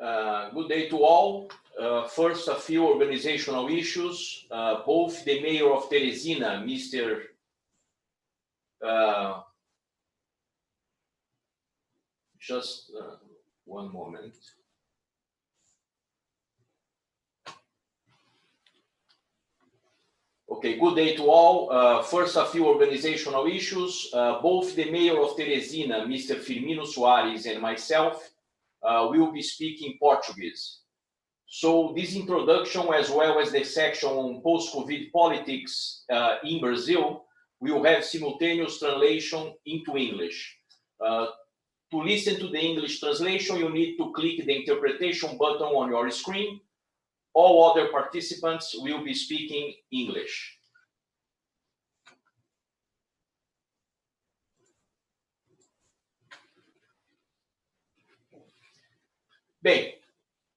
Good day to all. First, a few organizational issues. Both the mayor of Teresina, Mr. Just one moment. Okay, good day to all. First, a few organizational issues. Both the mayor of Teresina, Mr. Firmino Soares, and myself will be speaking Portuguese. So this introduction, as well as the section on post-COVID politics in Brazil, will have simultaneous translation into English. To listen to the English translation, you need to click the interpretation button on your screen. All other participants will be speaking English. Bem,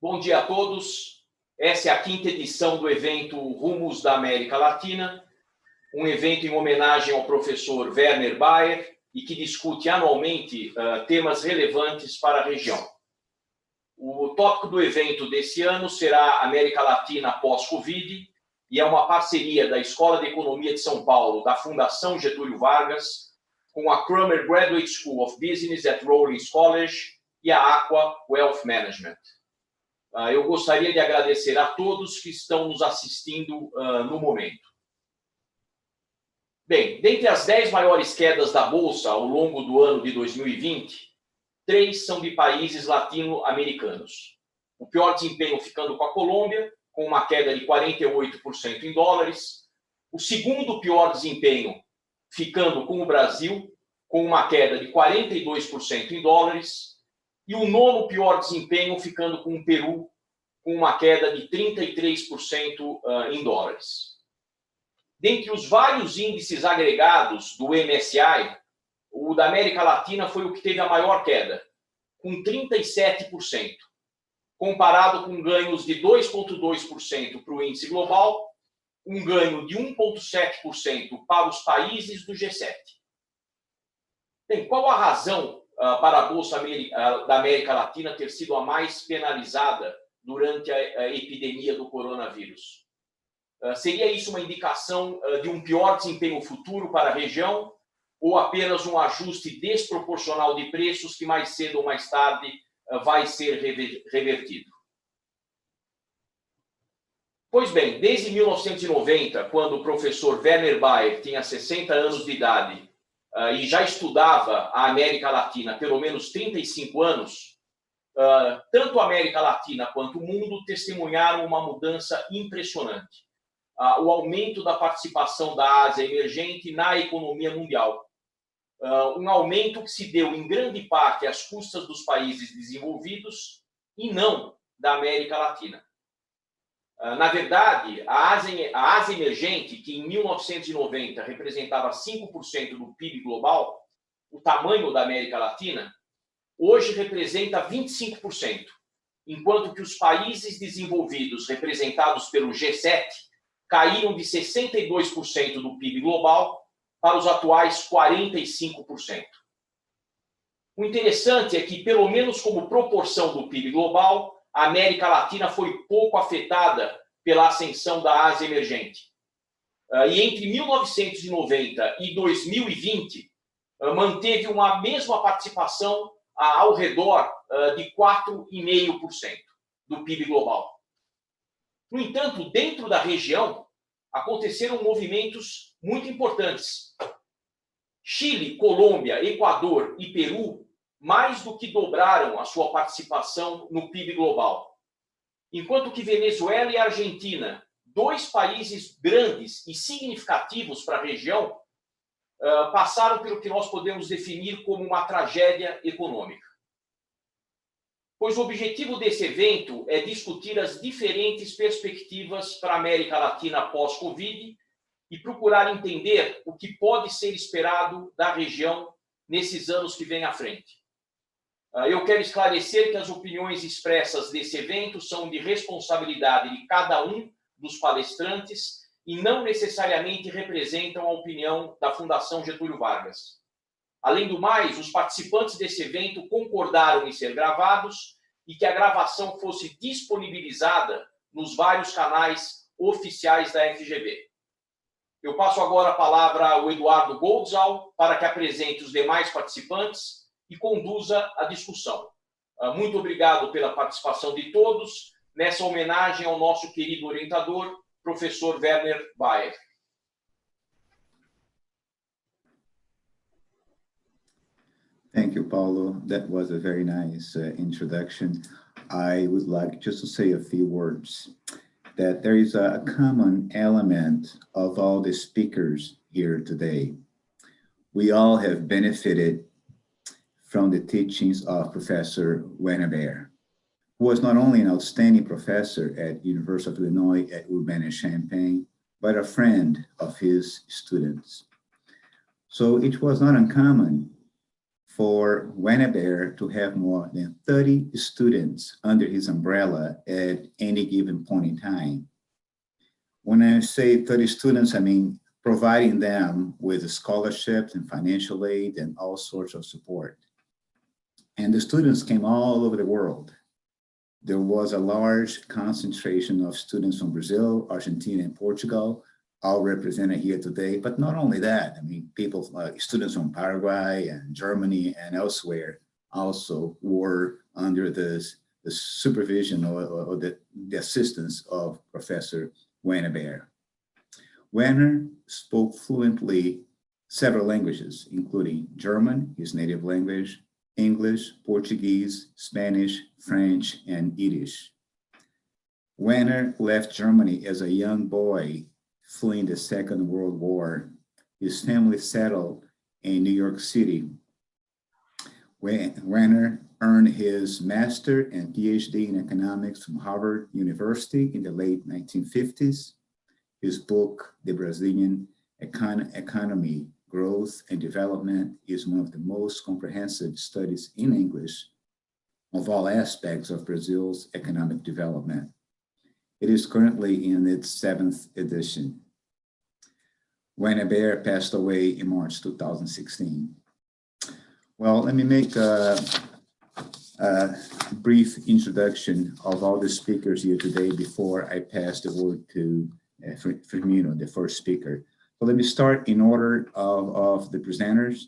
bom dia a todos. Essa é a quinta edição do evento Rumos da América Latina, um evento em homenagem ao professor Werner Baer e que discute anualmente temas relevantes para a região. O tópico do evento desse ano será América Latina pós-Covid e é uma parceria da Escola de Economia de São Paulo, da Fundação Getulio Vargas, com a Crummer Graduate School of Business at Rollins College e a AQUA Wealth Management. Eu gostaria de agradecer a todos que estão nos assistindo no momento. Bem, dentre as 10 maiores quedas da Bolsa ao longo do ano de 2020, 3 são de países latino-americanos. O pior desempenho ficando com a Colômbia, com uma queda de 48% em dólares. O segundo pior desempenho ficando com o Brasil, com uma queda de 42% em dólares. E o nono pior desempenho ficando com o Peru, com uma queda de 33% em dólares. Dentre os vários índices agregados do MSCI, o da América Latina foi o que teve a maior queda, com 37%, comparado com ganhos de 2,2% para o índice global, um ganho de 1,7% para os países do G7. Bem, qual a razão para a Bolsa da América Latina ter sido a mais penalizada durante a epidemia do coronavírus? Seria isso uma indicação de um pior desempenho futuro para a região ou apenas um ajuste desproporcional de preços que mais cedo ou mais tarde vai ser revertido? Pois bem, desde 1990, quando o professor Werner Baer tinha 60 anos de idade e já estudava a América Latina há pelo menos 35 anos, tanto a América Latina quanto o mundo testemunharam uma mudança impressionante. O aumento da participação da Ásia emergente na economia mundial. Um aumento que se deu em grande parte às custas dos países desenvolvidos e não da América Latina. Na verdade, a Ásia emergente, que em 1990 representava 5% do PIB global, o tamanho da América Latina, hoje representa 25%, enquanto que os países desenvolvidos representados pelo G7 caíram de 62% do PIB global para os atuais 45%. O interessante é que, pelo menos como proporção do PIB global, a América Latina foi pouco afetada pela ascensão da Ásia emergente. E entre 1990 e 2020, manteve uma mesma participação ao redor de 4,5% do PIB global. No entanto, dentro da região, aconteceram movimentos muito importantes. Chile, Colômbia, Equador e Peru mais do que dobraram a sua participação no PIB global. Enquanto que Venezuela e Argentina, 2 países grandes e significativos para a região, passaram pelo que nós podemos definir como uma tragédia econômica. Pois o objetivo desse evento é discutir as diferentes perspectivas para a América Latina pós-Covid e procurar entender o que pode ser esperado da região nesses anos que vêm à frente. Eu quero esclarecer que as opiniões expressas desse evento são de responsabilidade de cada um dos palestrantes e não necessariamente representam a opinião da Fundação Getúlio Vargas. Além do mais, os participantes desse evento concordaram em ser gravados e que a gravação fosse disponibilizada nos vários canais oficiais da FGV. Eu passo agora a palavra ao Eduardo Goldzal para que apresente os demais participantes e conduza a discussão. Muito obrigado pela participação de todos nessa homenagem ao nosso querido orientador, professor Werner Baer. Thank you, Paulo. That was a very nice introduction. I would like just to say a few words. That there is a common element of all the speakers here today. We all have benefited from the teachings of Professor Werner, who was not only an outstanding professor at University of Illinois at Urbana-Champaign, but a friend of his students. So it was not uncommon for Werner to have more than 30 students under his umbrella at any given point in time. When I say 30 students, I mean providing them with scholarships and financial aid and all sorts of support. And the students came all over the world. There was a large concentration of students from Brazil, Argentina, and Portugal, all represented here today. But not only that, I mean, people, students from Paraguay and Germany and elsewhere also were under the supervision or the assistance of Professor Werner. Werner spoke fluently several languages, including German, his native language, English, Portuguese, Spanish, French, and Yiddish. Werner left Germany as a young boy fleeing the Second World War. His family settled in New York City. Werner earned his master and PhD in economics from Harvard University in the late 1950s. His book, The Brazilian Economy, Growth and Development, is one of the most comprehensive studies in English of all aspects of Brazil's economic development. It is currently in its 7th edition. Werner passed away in March 2016. Well, let me make a brief introduction of all the speakers here today before I pass the word to Firmino, the first speaker. So let me start in order of the presenters.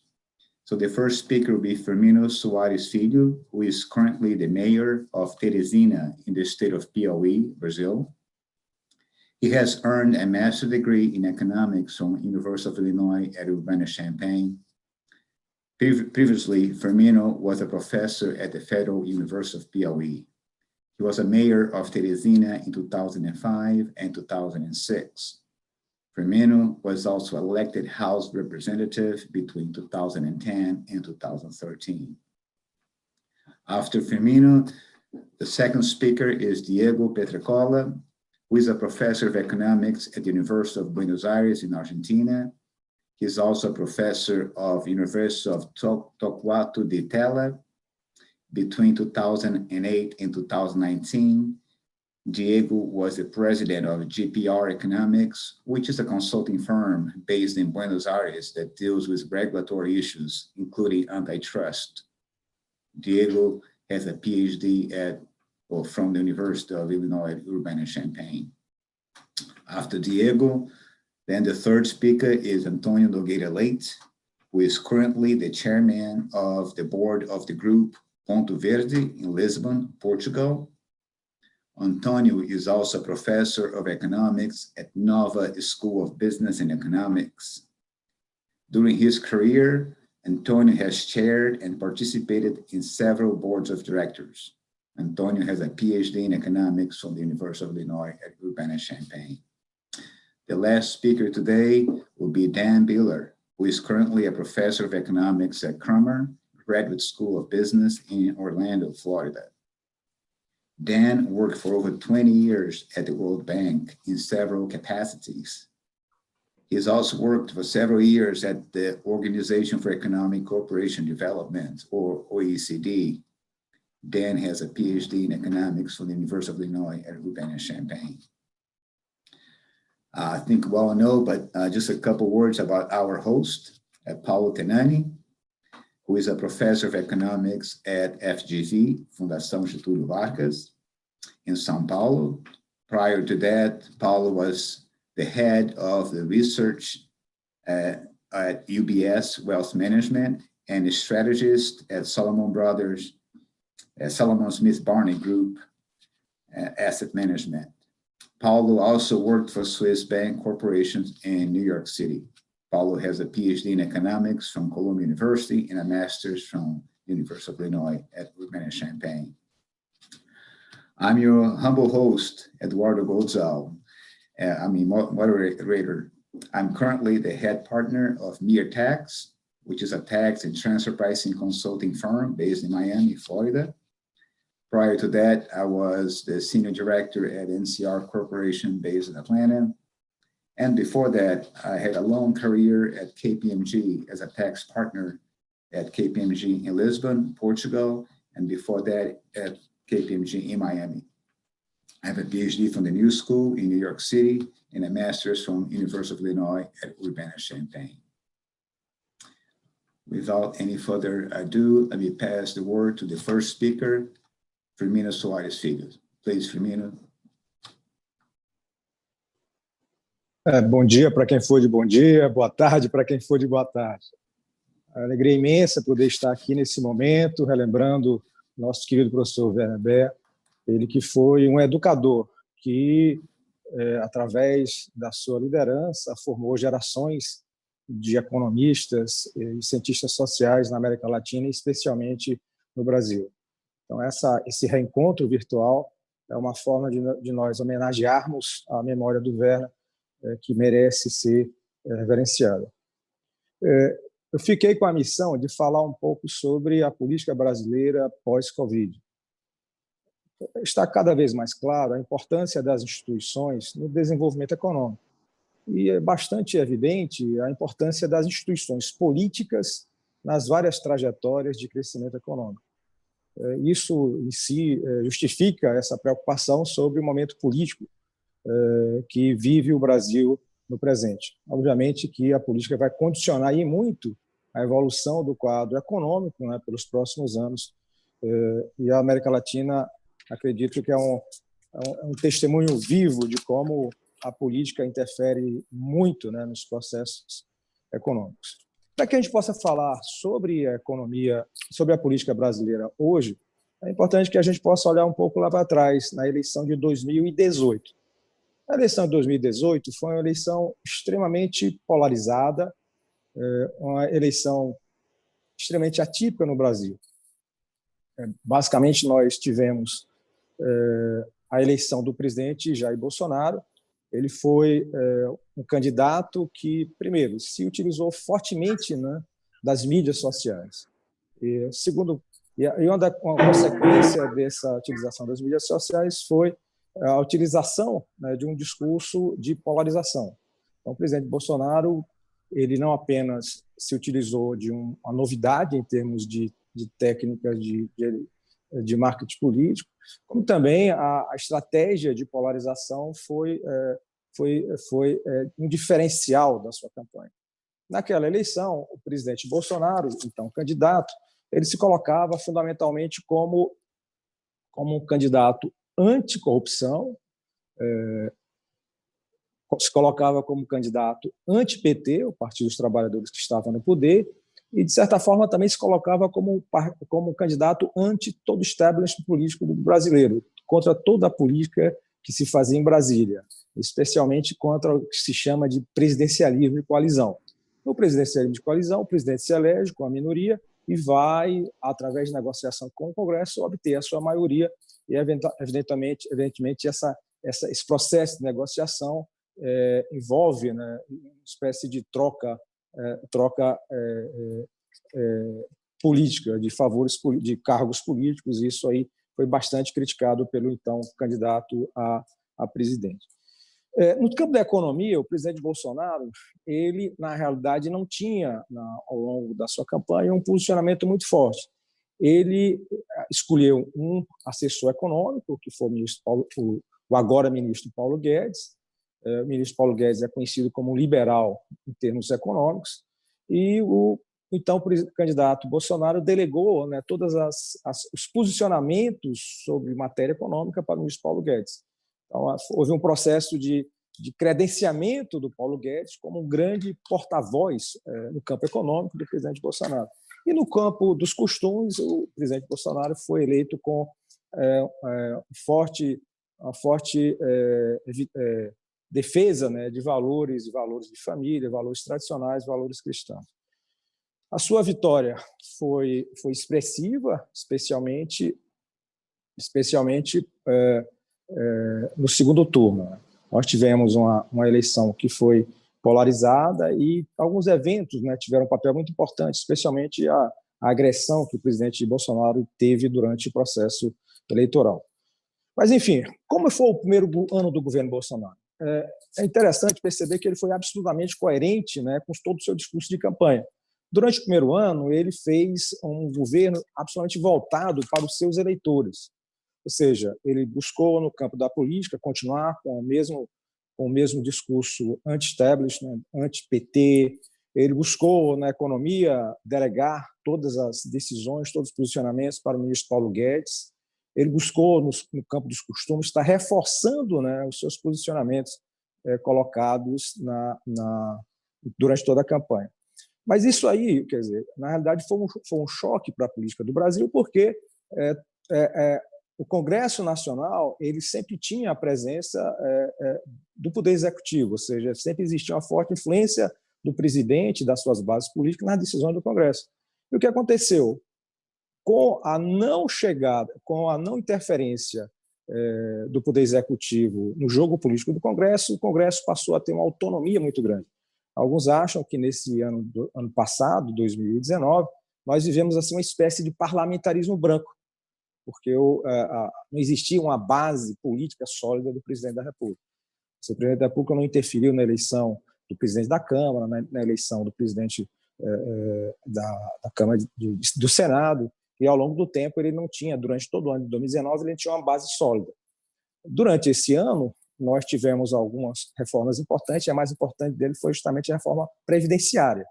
So the first speaker will be Firmino Soares Filho, who is currently the mayor of Teresina in the state of Piauí, Brazil. He has earned a master's degree in economics from University of Illinois at Urbana-Champaign. Previously, Firmino was a professor at the Federal University of Piauí. He was a mayor of Teresina in 2005 and 2006. Firmino was also elected House Representative between 2010 and 2013. After Firmino, the second speaker is Diego Petrecola, who is a professor of economics at the University of Buenos Aires in Argentina. He is also a professor of University of Torquato de Tella. Between 2008 and 2019, Diego was the president of GPR Economics, which is a consulting firm based in Buenos Aires that deals with regulatory issues, including antitrust. Diego has a PhD from the University of Illinois at Urbana-Champaign. After Diego, then the third speaker is Antonio Nogueira Leite, who is currently the chairman of the board of the group Ponto Verde in Lisbon, Portugal. Antonio is also a professor of economics at Nova School of Business and Economics. During his career, Antonio has chaired and participated in several boards of directors. Antonio has a PhD in economics from the University of Illinois at Urbana-Champaign. The last speaker today will be Dan Biller, who is currently a professor of economics at Crummer Graduate School of Business in Orlando, Florida. Dan worked for over 20 years at the World Bank in several capacities. He has also worked for several years at the Organization for Economic Cooperation Development, or OECD. Dan has a PhD in economics from the University of Illinois at Urbana-Champaign. I think well know, but just a couple words about our host, Paulo Tenani. who is a professor of economics at FGV, Fundação Getulio Vargas, in São Paulo. Prior to that, Paulo was the head of the research at UBS Wealth Management and a strategist at Solomon Smith Barney Group Asset Management. Paulo also worked for Swiss Bank Corporation in New York City. Paulo has a PhD in economics from Columbia University and a master's from University of Illinois at Urbana-Champaign. I'm your humble host, Eduardo Goldzal. Moderator. I'm currently the head partner of Mir Tax, which is a tax and transfer pricing consulting firm based in Miami, Florida. Prior to that, I was the senior director at NCR Corporation based in Atlanta. And before that, I had a long career at KPMG as a tax partner at KPMG in Lisbon, Portugal, and before that at KPMG in Miami. I have a PhD from the New School in New York City and a master's from University of Illinois at Urbana-Champaign. Without any further ado, let me pass the word to the first speaker, Firmino Soares Filho. Please, Firmino. Bom dia para quem for de bom dia, boa tarde para quem for de boa tarde. A alegria imensa poder estar aqui nesse momento, relembrando nosso querido professor Werner Baer, ele que foi um educador que, através da sua liderança, formou gerações de economistas e cientistas sociais na América Latina, especialmente no Brasil. Então, esse reencontro virtual é uma forma de nós homenagearmos a memória do Werner, que merece ser reverenciada. Eu fiquei com a missão de falar um pouco sobre a política brasileira pós-Covid. Está cada vez mais claro a importância das instituições no desenvolvimento econômico. E é bastante evidente a importância das instituições políticas nas várias trajetórias de crescimento econômico. Isso, em si, justifica essa preocupação sobre o momento político que vive o Brasil no presente. Obviamente que a política vai condicionar e muito a evolução do quadro econômico, né, pelos próximos anos, e a América Latina, acredito que é um testemunho vivo de como a política interfere muito, né, nos processos econômicos. Para que a gente possa falar sobre a economia, sobre a política brasileira hoje, é importante que a gente possa olhar um pouco lá para trás, na eleição de 2018. A eleição de 2018 foi uma eleição extremamente polarizada, uma eleição extremamente atípica no Brasil. Basicamente, nós tivemos a eleição do presidente Jair Bolsonaro. Ele foi um candidato que, primeiro, se utilizou fortemente, né, das mídias sociais. E, segundo, uma consequência dessa utilização das mídias sociais foi a utilização, né, de um discurso de polarização. Então, o presidente Bolsonaro, ele não apenas se utilizou de uma novidade em termos de técnicas de marketing político, como também a estratégia de polarização foi um diferencial da sua campanha. Naquela eleição, o presidente Bolsonaro, então candidato, ele se colocava fundamentalmente como um candidato anticorrupção, se colocava como candidato anti-PT, o Partido dos Trabalhadores que estava no poder, e, de certa forma, também se colocava como candidato anti todo o establishment político brasileiro, contra toda a política que se fazia em Brasília, especialmente contra o que se chama de presidencialismo de coalizão. No presidencialismo de coalizão, o presidente se elege com a minoria e vai, através de negociação com o Congresso, obter a sua maioria e, evidentemente esse processo de negociação envolve, né, uma espécie de troca política, de favores, de cargos políticos, e isso aí foi bastante criticado pelo então candidato a presidente. No campo da economia, o presidente Bolsonaro, ele, na realidade, não tinha, ao longo da sua campanha, um posicionamento muito forte. Ele escolheu um assessor econômico, que foi o agora ministro Paulo Guedes. O ministro Paulo Guedes é conhecido como liberal em termos econômicos, e o então, o candidato Bolsonaro delegou, né, todos os posicionamentos sobre matéria econômica para o ministro Paulo Guedes. Então, houve um processo de credenciamento do Paulo Guedes como um grande porta-voz no campo econômico do presidente Bolsonaro. E no campo dos costumes, o presidente Bolsonaro foi eleito com uma forte defesa, né, de valores de família, valores tradicionais, valores cristãos. A sua vitória foi expressiva, especialmente no segundo turno. Nós tivemos uma eleição que foi polarizada e alguns eventos, né, tiveram um papel muito importante, especialmente a agressão que o presidente Bolsonaro teve durante o processo eleitoral. Mas, enfim, como foi o primeiro ano do governo Bolsonaro? É interessante perceber que ele foi absolutamente coerente, né, com todo o seu discurso de campanha. Durante o primeiro ano, ele fez um governo absolutamente voltado para os seus eleitores. Ou seja, ele buscou, no campo da política, continuar com o mesmo discurso anti-establishment, anti-PT. Ele buscou, na economia, delegar todas as decisões, todos os posicionamentos para o ministro Paulo Guedes. Ele buscou, no campo dos costumes, estar reforçando, né, os seus posicionamentos colocados durante toda a campanha. Mas isso aí, quer dizer, na realidade, foi um choque para a política do Brasil, porque o Congresso Nacional ele sempre tinha a presença do Poder Executivo, ou seja, sempre existia uma forte influência do presidente e das suas bases políticas nas decisões do Congresso. E o que aconteceu? Com a não chegada, com a não interferência do Poder Executivo no jogo político do Congresso, o Congresso passou a ter uma autonomia muito grande. Alguns acham que nesse ano passado, 2019, nós vivemos assim uma espécie de parlamentarismo branco, porque não existia uma base política sólida do presidente da República. O presidente da República não interferiu na eleição do presidente da Câmara, na eleição do presidente da Câmara do Senado, e ao longo do tempo ele não tinha, durante todo o ano de 2019, ele tinha uma base sólida. Durante esse ano, nós tivemos algumas reformas importantes, e a mais importante dele foi justamente a reforma previdenciária.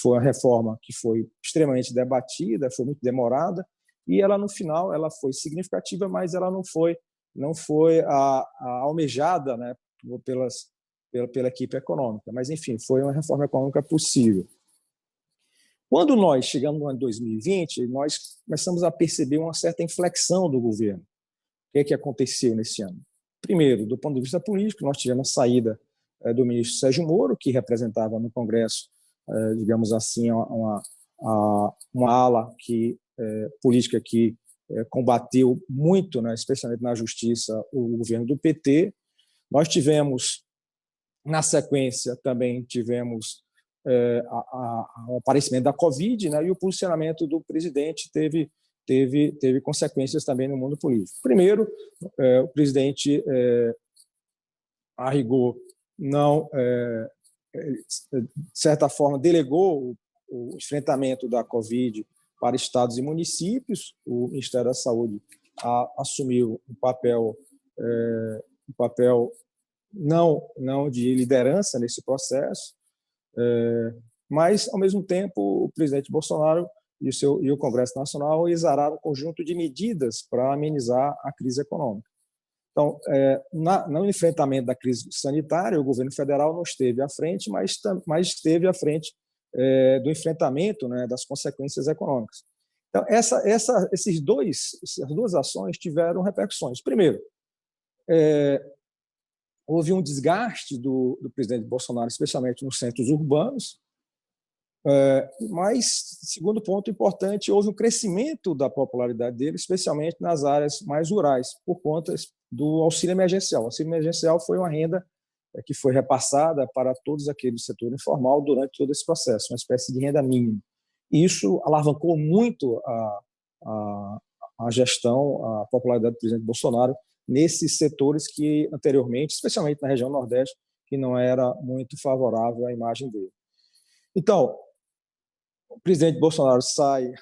Foi uma reforma que foi extremamente debatida, foi muito demorada, e ela, no final, ela foi significativa, mas ela não foi a almejada, né, pela equipe econômica. Mas, enfim, foi uma reforma econômica possível. Quando nós chegamos no ano de 2020, nós começamos a perceber uma certa inflexão do governo. O que aconteceu nesse ano? Primeiro, do ponto de vista político, nós tivemos a saída do ministro Sérgio Moro, que representava no Congresso, digamos assim, uma ala política que combateu muito, né, especialmente na justiça, o governo do PT. Nós tivemos, na sequência, também tivemos o aparecimento da Covid, né, e o posicionamento do presidente teve consequências também no mundo político. Primeiro, o presidente, a rigor, não, de certa forma, delegou o enfrentamento da Covid para estados e municípios. O Ministério da Saúde assumiu um papel não de liderança nesse processo, mas, ao mesmo tempo, o presidente Bolsonaro e o Congresso Nacional exararam um conjunto de medidas para amenizar a crise econômica. Então, no enfrentamento da crise sanitária, o governo federal não esteve à frente, mas esteve à frente do enfrentamento, né, das consequências econômicas. Então, essas duas ações tiveram repercussões. Primeiro, houve um desgaste do presidente Bolsonaro, especialmente nos centros urbanos, mas, segundo ponto importante, houve um crescimento da popularidade dele, especialmente nas áreas mais rurais, por conta do auxílio emergencial. O auxílio emergencial foi uma renda que foi repassada para todos aqueles do setor informal durante todo esse processo, uma espécie de renda mínima. E isso alavancou muito a gestão, a popularidade do presidente Bolsonaro nesses setores que, anteriormente, especialmente na região Nordeste, que não era muito favorável à imagem dele. Então, o presidente Bolsonaro sai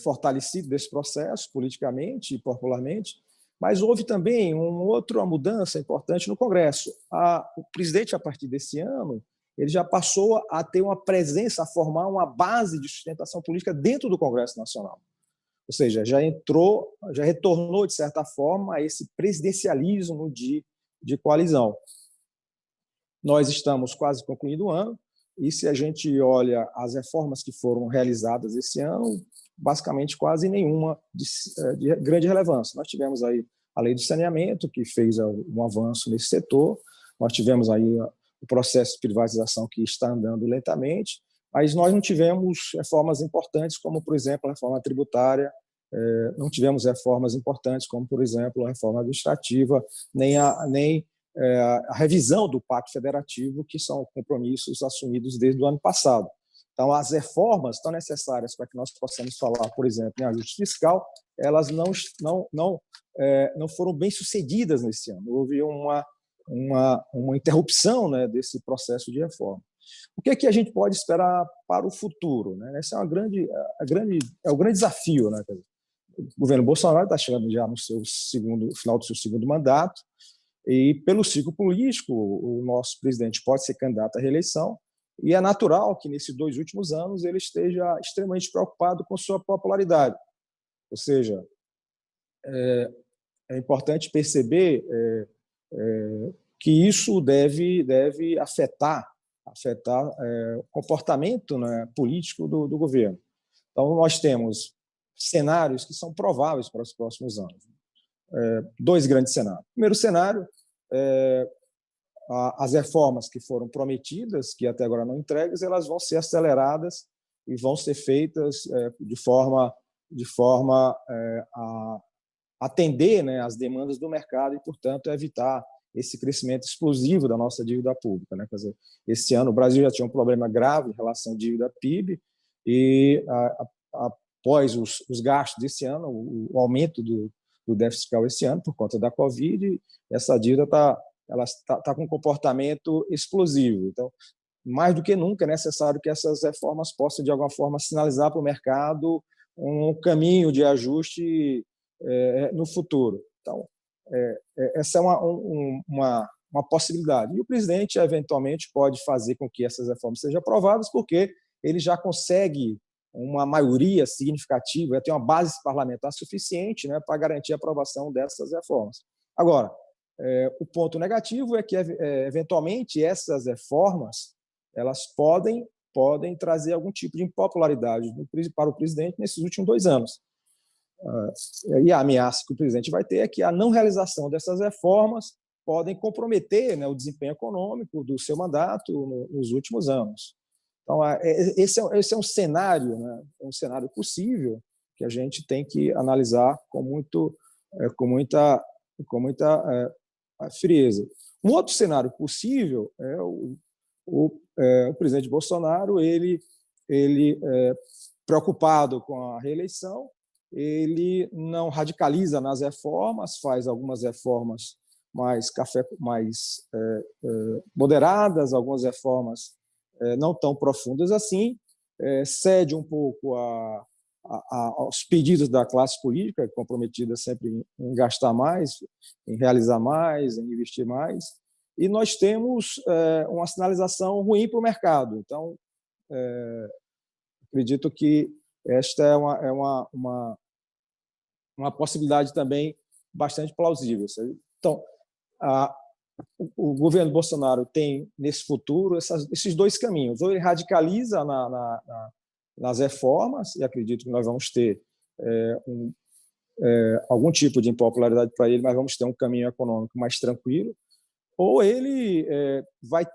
fortalecido desse processo, politicamente e popularmente, mas houve também uma outra mudança importante no Congresso. O presidente, a partir desse ano, ele já passou a ter uma presença, a formar uma base de sustentação política dentro do Congresso Nacional. Ou seja, já retornou, de certa forma, a esse presidencialismo de coalizão. Nós estamos quase concluindo o ano, e se a gente olha as reformas que foram realizadas esse ano, basicamente quase nenhuma de grande relevância. Nós tivemos aí a lei do saneamento, que fez um avanço nesse setor, nós tivemos aí o processo de privatização que está andando lentamente, mas nós não tivemos reformas importantes, como, por exemplo, a reforma tributária, não tivemos reformas importantes, como, por exemplo, a reforma administrativa, nem a revisão do Pacto Federativo, que são compromissos assumidos desde o ano passado. Então, as reformas tão necessárias para que nós possamos falar, por exemplo, em ajuste fiscal, elas não foram bem sucedidas nesse ano. Houve uma interrupção, né, desse processo de reforma. O que é que a gente pode esperar para o futuro, né? Esse é o grande desafio, né? O governo Bolsonaro está chegando já no final do seu segundo mandato, e pelo ciclo político, o nosso presidente pode ser candidato à reeleição, e é natural que, nesses 2 últimos anos, ele esteja extremamente preocupado com sua popularidade. Ou seja, é importante perceber que isso deve afetar o comportamento, né, político do governo. Então, nós temos cenários que são prováveis para os próximos anos. 2 grandes cenários. O primeiro cenário, as reformas que foram prometidas, que até agora não entregues, elas vão ser aceleradas e vão ser feitas de forma a atender, né, as demandas do mercado e, portanto, evitar esse crescimento explosivo da nossa dívida pública, né? Quer dizer, esse ano o Brasil já tinha um problema grave em relação à dívida PIB, e após os gastos desse ano, o aumento do déficit fiscal esse ano, por conta da Covid, essa dívida está com um comportamento explosivo. Então, mais do que nunca, é necessário que essas reformas possam, de alguma forma, sinalizar para o mercado um caminho de ajuste no futuro. Então, essa é uma possibilidade. E o presidente, eventualmente, pode fazer com que essas reformas sejam aprovadas, porque ele já consegue uma maioria significativa, tem uma base parlamentar suficiente, né, para garantir a aprovação dessas reformas. Agora, o ponto negativo é que, eventualmente, essas reformas elas podem trazer algum tipo de impopularidade para o presidente nesses últimos 2 anos. E a ameaça que o presidente vai ter é que a não realização dessas reformas podem comprometer, né, o desempenho econômico do seu mandato nos últimos anos. Então, esse é um cenário, né, um cenário possível que a gente tem que analisar com muita frieza. Um outro cenário possível é o presidente Bolsonaro, ele preocupado com a reeleição, ele não radicaliza nas reformas, faz algumas reformas mais moderadas, algumas reformas não tão profundas assim, cede um pouco aos pedidos da classe política, comprometida sempre em gastar mais, em realizar mais, em investir mais, e nós temos uma sinalização ruim para o mercado. Então, acredito que esta é uma possibilidade também bastante plausível. Então, o governo Bolsonaro tem, nesse futuro, esses 2 caminhos. Ou ele radicaliza nas reformas, e acredito que nós vamos ter algum tipo de impopularidade para ele, mas vamos ter um caminho econômico mais tranquilo, ou ele vai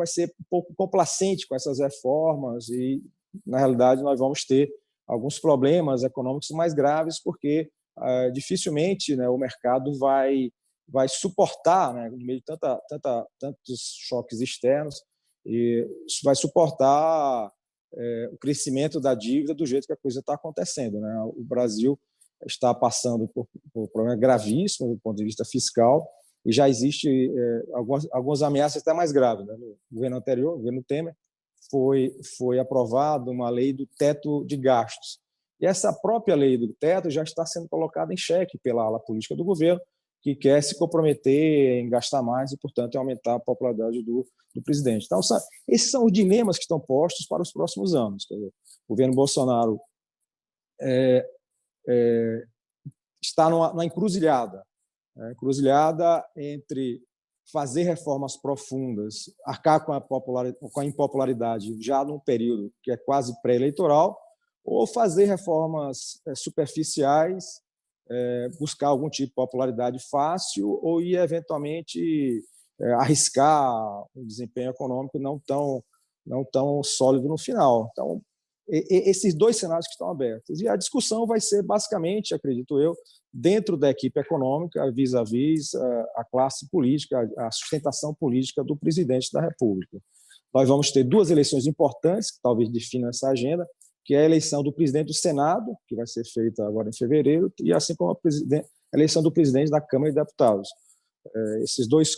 ser um pouco complacente com essas reformas e, na realidade, nós vamos ter alguns problemas econômicos mais graves, porque dificilmente, né, o mercado vai suportar, né, no meio de tantos choques externos, e vai suportar o crescimento da dívida do jeito que a coisa está acontecendo, né? O Brasil está passando por problemas gravíssimos do ponto de vista fiscal, e já existe algumas ameaças até mais graves, né? No governo anterior, no governo Temer, foi aprovada uma lei do teto de gastos. E essa própria lei do teto já está sendo colocada em xeque pela ala política do governo, que quer se comprometer em gastar mais e, portanto, aumentar a popularidade do presidente. Então, esses são os dilemas que estão postos para os próximos anos. Quer dizer, o governo Bolsonaro está numa encruzilhada, entre fazer reformas profundas, arcar com a impopularidade já num período que é quase pré-eleitoral, ou fazer reformas superficiais, buscar algum tipo de popularidade fácil, ou ir, eventualmente, arriscar um desempenho econômico não tão sólido no final. Então, esses dois cenários que estão abertos. E a discussão vai ser, basicamente, acredito eu, dentro da equipe econômica, vis-à-vis a classe política, a sustentação política do presidente da República. Nós vamos ter duas eleições importantes, que talvez definam essa agenda, que é a eleição do presidente do Senado, que vai ser feita agora em fevereiro, e assim como a eleição do presidente da Câmara de Deputados. Esses dois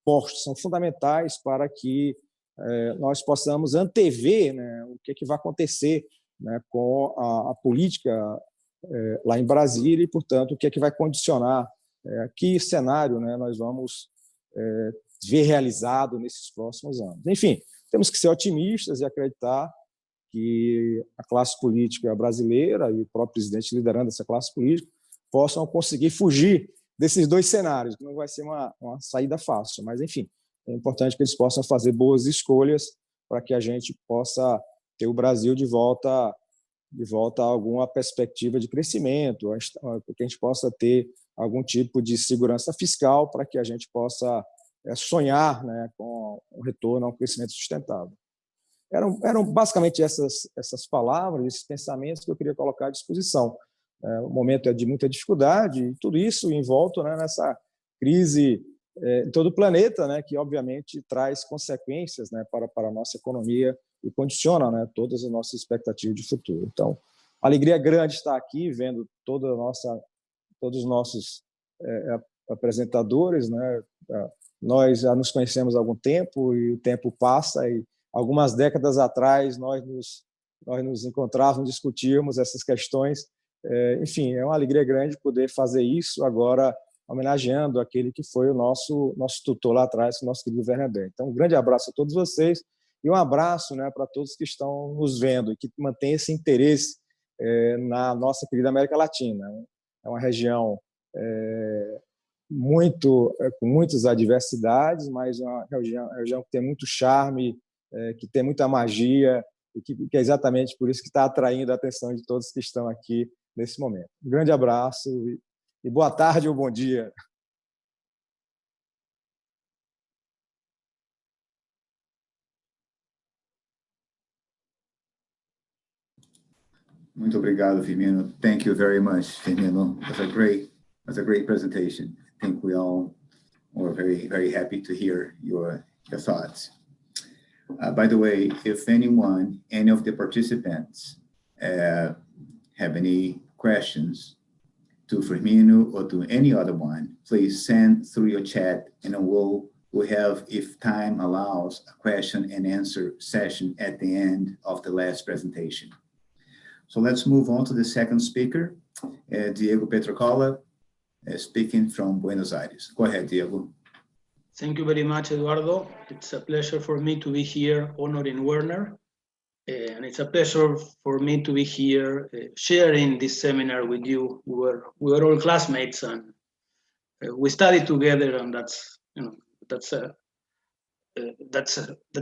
postos são fundamentais para que nós possamos antever, né, o que vai acontecer, né, com a política lá em Brasília e, portanto, o que vai condicionar que cenário, né, nós vamos ver realizado nesses próximos anos. Enfim, temos que ser otimistas e acreditar que a classe política brasileira e o próprio presidente liderando essa classe política possam conseguir fugir desses dois cenários, que não vai ser uma saída fácil, mas, enfim, é importante que eles possam fazer boas escolhas para que a gente possa ter o Brasil de volta a alguma perspectiva de crescimento, que a gente possa ter algum tipo de segurança fiscal para que a gente possa sonhar, né, com o retorno a um crescimento sustentável. Eram basicamente essas palavras, esses pensamentos que eu queria colocar à disposição. O momento é de muita dificuldade e tudo isso envolto, né, nessa crise em todo o planeta, né, que obviamente traz consequências, né, para a nossa economia e condiciona, né, todas as nossas expectativas de futuro. Então, alegria grande estar aqui vendo todos os nossos apresentadores, né. Nós já nos conhecemos há algum tempo e o tempo passa e algumas décadas atrás nós nos encontrávamos, discutíamos essas questões. Enfim, é uma alegria grande poder fazer isso agora, homenageando aquele que foi o nosso tutor lá atrás, o nosso querido Werner. Então, um grande abraço a todos vocês e um abraço, né, para todos que estão nos vendo e que mantêm esse interesse na nossa querida América Latina. É uma região com muitas adversidades, mas é uma região que tem muito charme, que tem muita magia, e que é exatamente por isso que está atraindo a atenção de todos que estão aqui nesse momento. Um grande abraço e boa tarde ou bom dia. Muito obrigado, Firmino. Thank you very much, Firmino. It was a great presentation. I think we all were very, very happy to hear your thoughts. By the way, if any of the participants have any questions to Firmino or to any other one, please send through your chat, and we'll have, if time allows, a question and answer session at the end of the last presentation. So let's move on to the second speaker, Diego Petrocalla, speaking from Buenos Aires. Go ahead, Diego. Thank you very much, Eduardo. It's a pleasure for me to be here honoring Werner. And it's a pleasure for me to be here sharing this seminar with you. We were all classmates and we studied together, and that's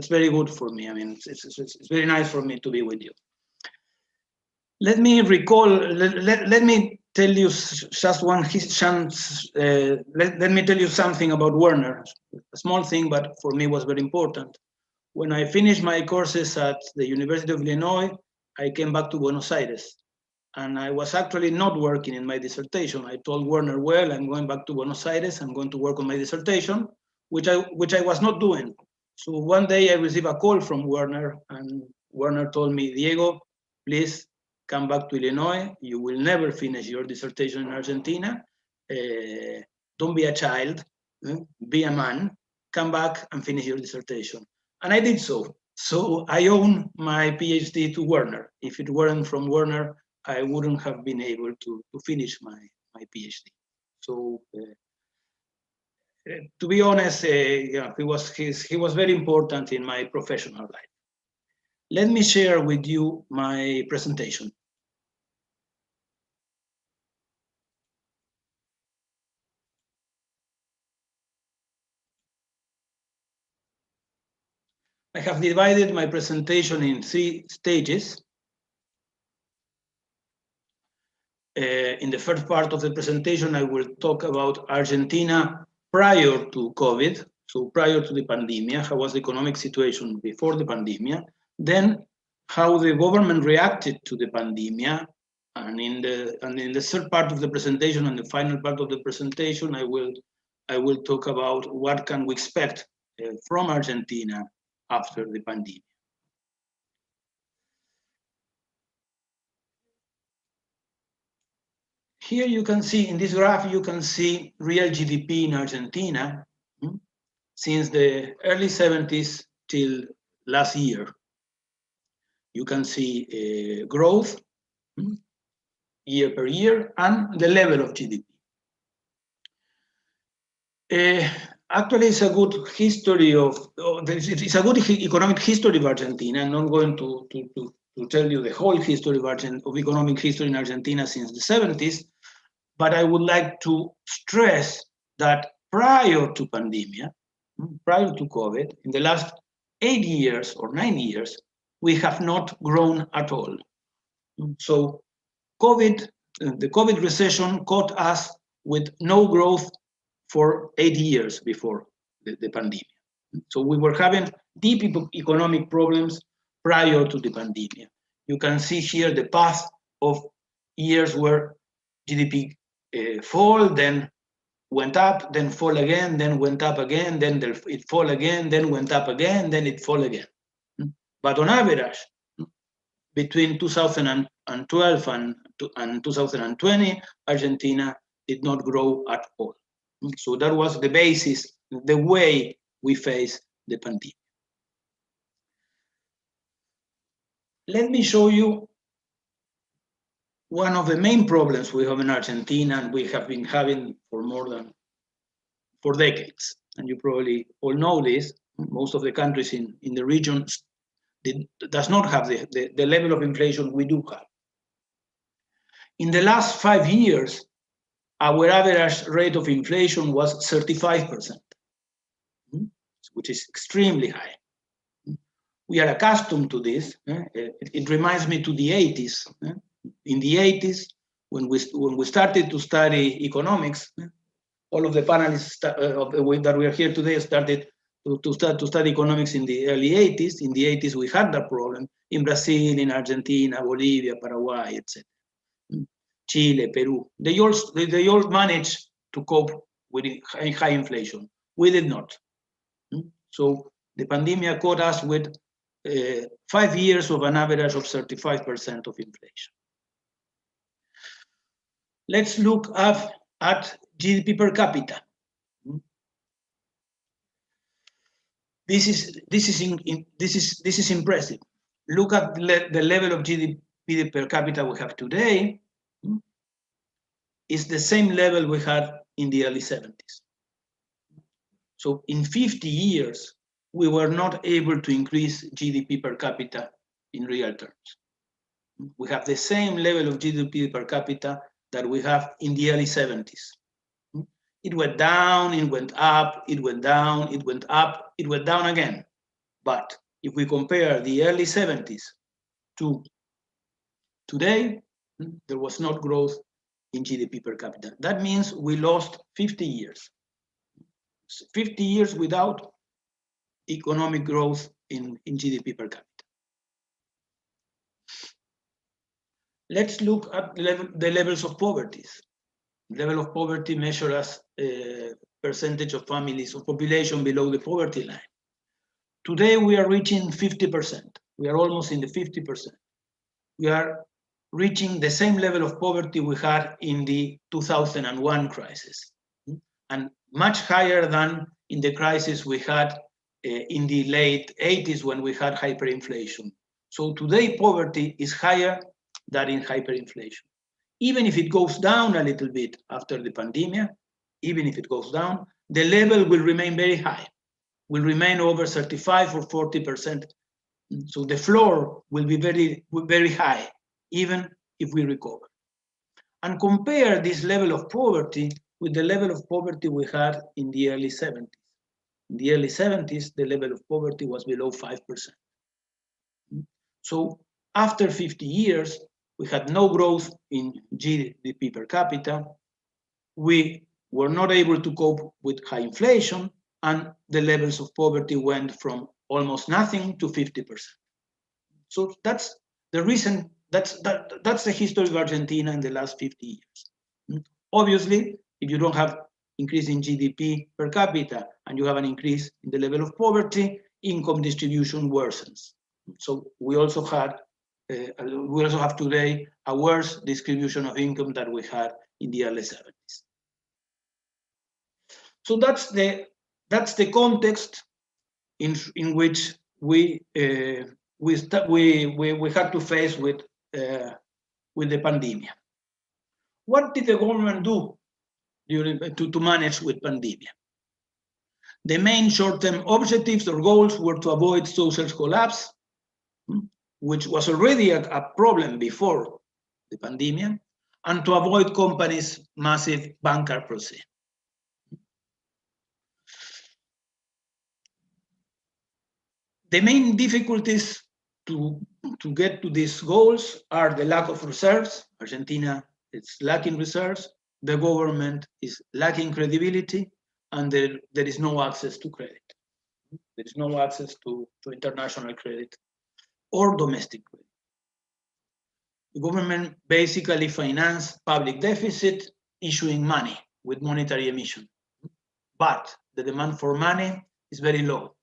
very good for me. I mean, it's very nice for me to be with you. Let me recall. Let me tell you just one chance. Let me tell you something about Werner. A small thing, but for me was very important. When I finished my courses at the University of Illinois, I came back to Buenos Aires, and I was actually not working in my dissertation. I told Werner, well, I'm going back to Buenos Aires. I'm going to work on my dissertation, which I was not doing. So one day I received a call from Werner, and Werner told me, Diego, please come back to Illinois. You will never finish your dissertation in Argentina. Don't be a child, be a man. Come back and finish your dissertation. And I did so. So I owe my PhD to Werner. If it weren't from Werner, I wouldn't have been able to finish my PhD. So to be honest, yeah, he was very important in my professional life. Let me share with you my presentation. I have divided my presentation in 3 stages. In the first part of the presentation, I will talk about Argentina prior to COVID, so prior to the pandemic, how was the economic situation before the pandemic, then how the government reacted to the pandemic, and in the third part of the presentation and the final part of the presentation, I will talk about what can we expect from Argentina after the pandemic. Here you can see, in this graph, you can see real GDP in Argentina since the early 70s till last year. You can see growth year per year and the level of GDP. Actually, it's a good history it's a good economic history of Argentina. I'm not going to tell you the whole history of economic history in Argentina since the 70s, but I would like to stress that prior to pandemic, prior to COVID, in the last 8 years or 9 years, we have not grown at all. So the COVID recession caught us with no growth for 8 years before the pandemic. So we were having deep economic problems prior to the pandemic. You can see here the path of years where GDP fall, then went up, then fall again, then went up again, then it fall again, then went up again, then it fall again. But on average, between 2012 and 2020, Argentina did not grow at all. So that was the basis, the way we face the pandemic. Let me show you one of the main problems we have in Argentina, and we have been having for decades. And you probably all know this. Most of the countries in the region does not have the level of inflation we do have. In the last 5 years, our average rate of inflation was 35%, which is extremely high. We are accustomed to this. It reminds me to the 80s. In the 80s, when we started to study economics, all of the panelists that we are here today started to study economics in the early 80s. In the 80s, we had that problem in Brazil, in Argentina, Bolivia, Paraguay, etc. Chile, Peru. They all managed to cope with high inflation. We did not. So the pandemic caught us with 5 years of an average of 35% of inflation. Let's look at GDP per capita. This is impressive. Look at the level of GDP per capita we have today. It's the same level we had in the early 70s. So in 50 years, we were not able to increase GDP per capita in real terms. We have the same level of GDP per capita that we have in the early 70s. It went down, it went up, it went down, it went up, it went down again. But if we compare the early 70s to today, there was not growth in GDP per capita. That means we lost 50 years. 50 years without economic growth in GDP per capita. Let's look at the levels of poverty. Level of poverty measures as percentage of families or population below the poverty line. Today we are reaching 50%. We are almost in the 50%. We are reaching the same level of poverty we had in the 2001 crisis, and much higher than in the crisis we had in the late 80s when we had hyperinflation. So today poverty is higher than in hyperinflation. Even if it goes down a little bit after the pandemic, even if it goes down, the level will remain very high, will remain over 35 or 40%. So the floor will be very, very high, even if we recover. And compare this level of poverty with the level of poverty we had in the early 70s. In the early 70s, the level of poverty was below 5%. So after 50 years, we had no growth in GDP per capita. We were not able to cope with high inflation, and the levels of poverty went from almost nothing to 50%. So that's the reason, that's the history of Argentina in the last 50 years. Obviously, if you don't have increase in GDP per capita and you have an increase in the level of poverty, income distribution worsens. So we also have today a worse distribution of income than we had in the early 70s. So that's the context in which we had to face with the pandemic. What did the government do to manage with pandemic? The main short-term objectives or goals were to avoid social collapse, which was already a problem before the pandemic, and to avoid companies' massive bankruptcy. The main difficulties to get to these goals are the lack of reserves. Argentina is lacking reserves, the government is lacking credibility, and there is no access to credit. There is no access to international credit or domestic credit. The government basically financed public deficit, issuing money with monetary emission. But the demand for money is very low.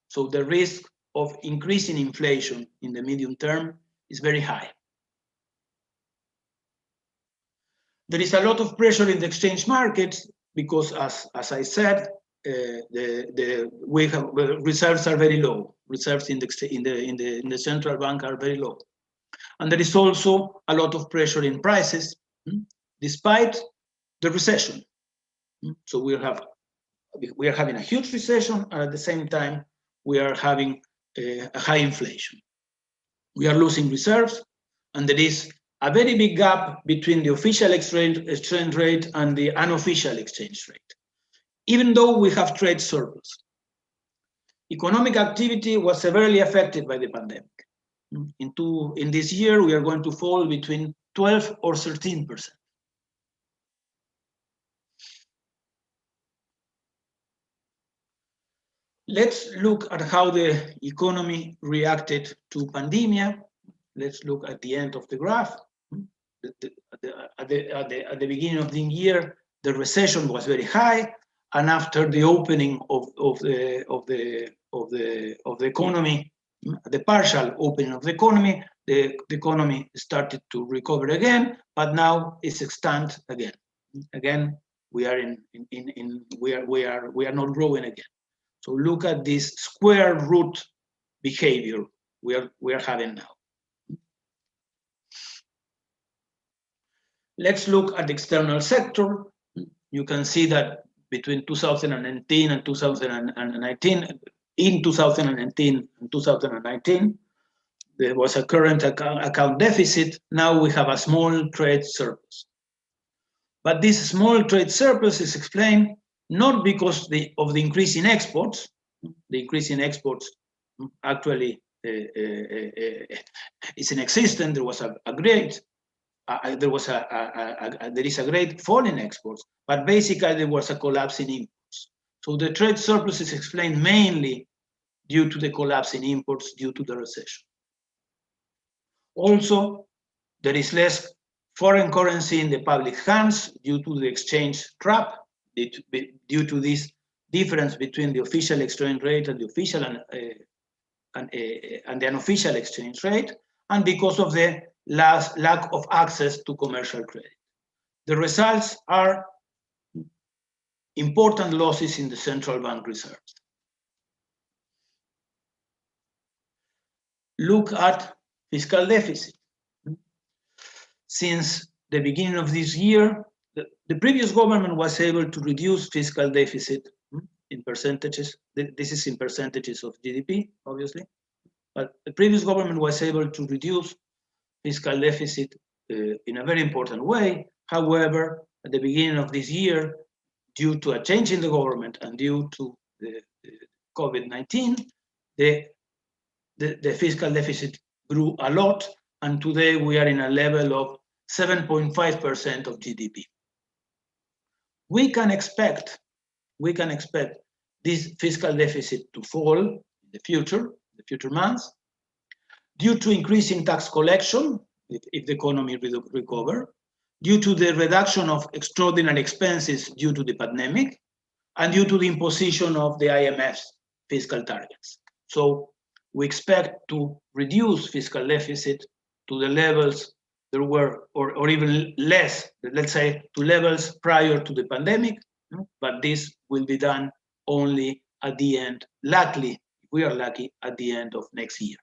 So the risk of increasing inflation in the medium term is very high. There is a lot of pressure in the exchange markets because, as I said, reserves are very low. Reserves in the central bank are very low. And there is also a lot of pressure in prices, despite the recession. So we are having a huge recession, and at the same time, we are having a high inflation. We are losing reserves, and there is a very big gap between the official exchange rate and the unofficial exchange rate, even though we have trade surplus. Economic activity was severely affected by the pandemic. In this year, we are going to fall between 12 or 13%. Let's look at how the economy reacted to pandemia. Let's look at the end of the graph. At the beginning of the year, the recession was very high, and after the opening of the economy, the partial opening of the economy started to recover again, but now it's extant again. Again, we are not growing again. So look at this square root behavior we are having now. Let's look at the external sector. You can see that between 2019 and 2019, in 2019 and 2019, there was a current account deficit. Now we have a small trade surplus. But this small trade surplus is explained not because of the increase in exports. The increase in exports actually is inexistent. There was there is a great fall in exports, but basically there was a collapse in imports. So the trade surplus is explained mainly due to the collapse in imports due to the recession. Also, there is less foreign currency in the public hands due to the exchange trap, due to this difference between the official exchange rate and the official and the unofficial exchange rate, and because of the lack of access to commercial credit. The results are important losses in the central bank reserves. Look at fiscal deficit. Since the beginning of this year, the previous government was able to reduce fiscal deficit in percentages. This is in percentages of GDP, obviously. But the previous government was able to reduce fiscal deficit in a very important way. However, at the beginning of this year, due to a change in the government and due to the COVID-19, the fiscal deficit grew a lot, and today we are in a level of 7.5% of GDP. We can expect this fiscal deficit to fall in the future months, due to increasing tax collection if the economy recovers, due to the reduction of extraordinary expenses due to the pandemic, and due to the imposition of the IMF's fiscal targets. So we expect to reduce fiscal deficit to the levels there were, or even less, let's say, to levels prior to the pandemic, but this will be done only at the end, luckily, if we are lucky, at the end of next year.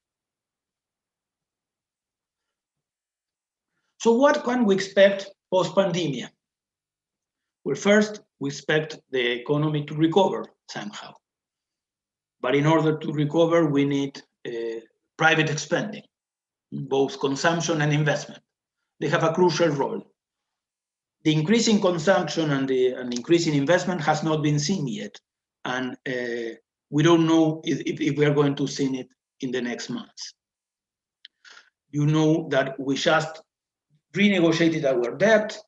So what can we expect post-pandemia? Well, first, we expect the economy to recover somehow. But in order to recover, we need private spending, both consumption and investment. They have a crucial role. The increase in consumption and the increase in investment has not been seen yet. And we don't know if we are going to see it in the next months. You know that we just renegotiated our debt.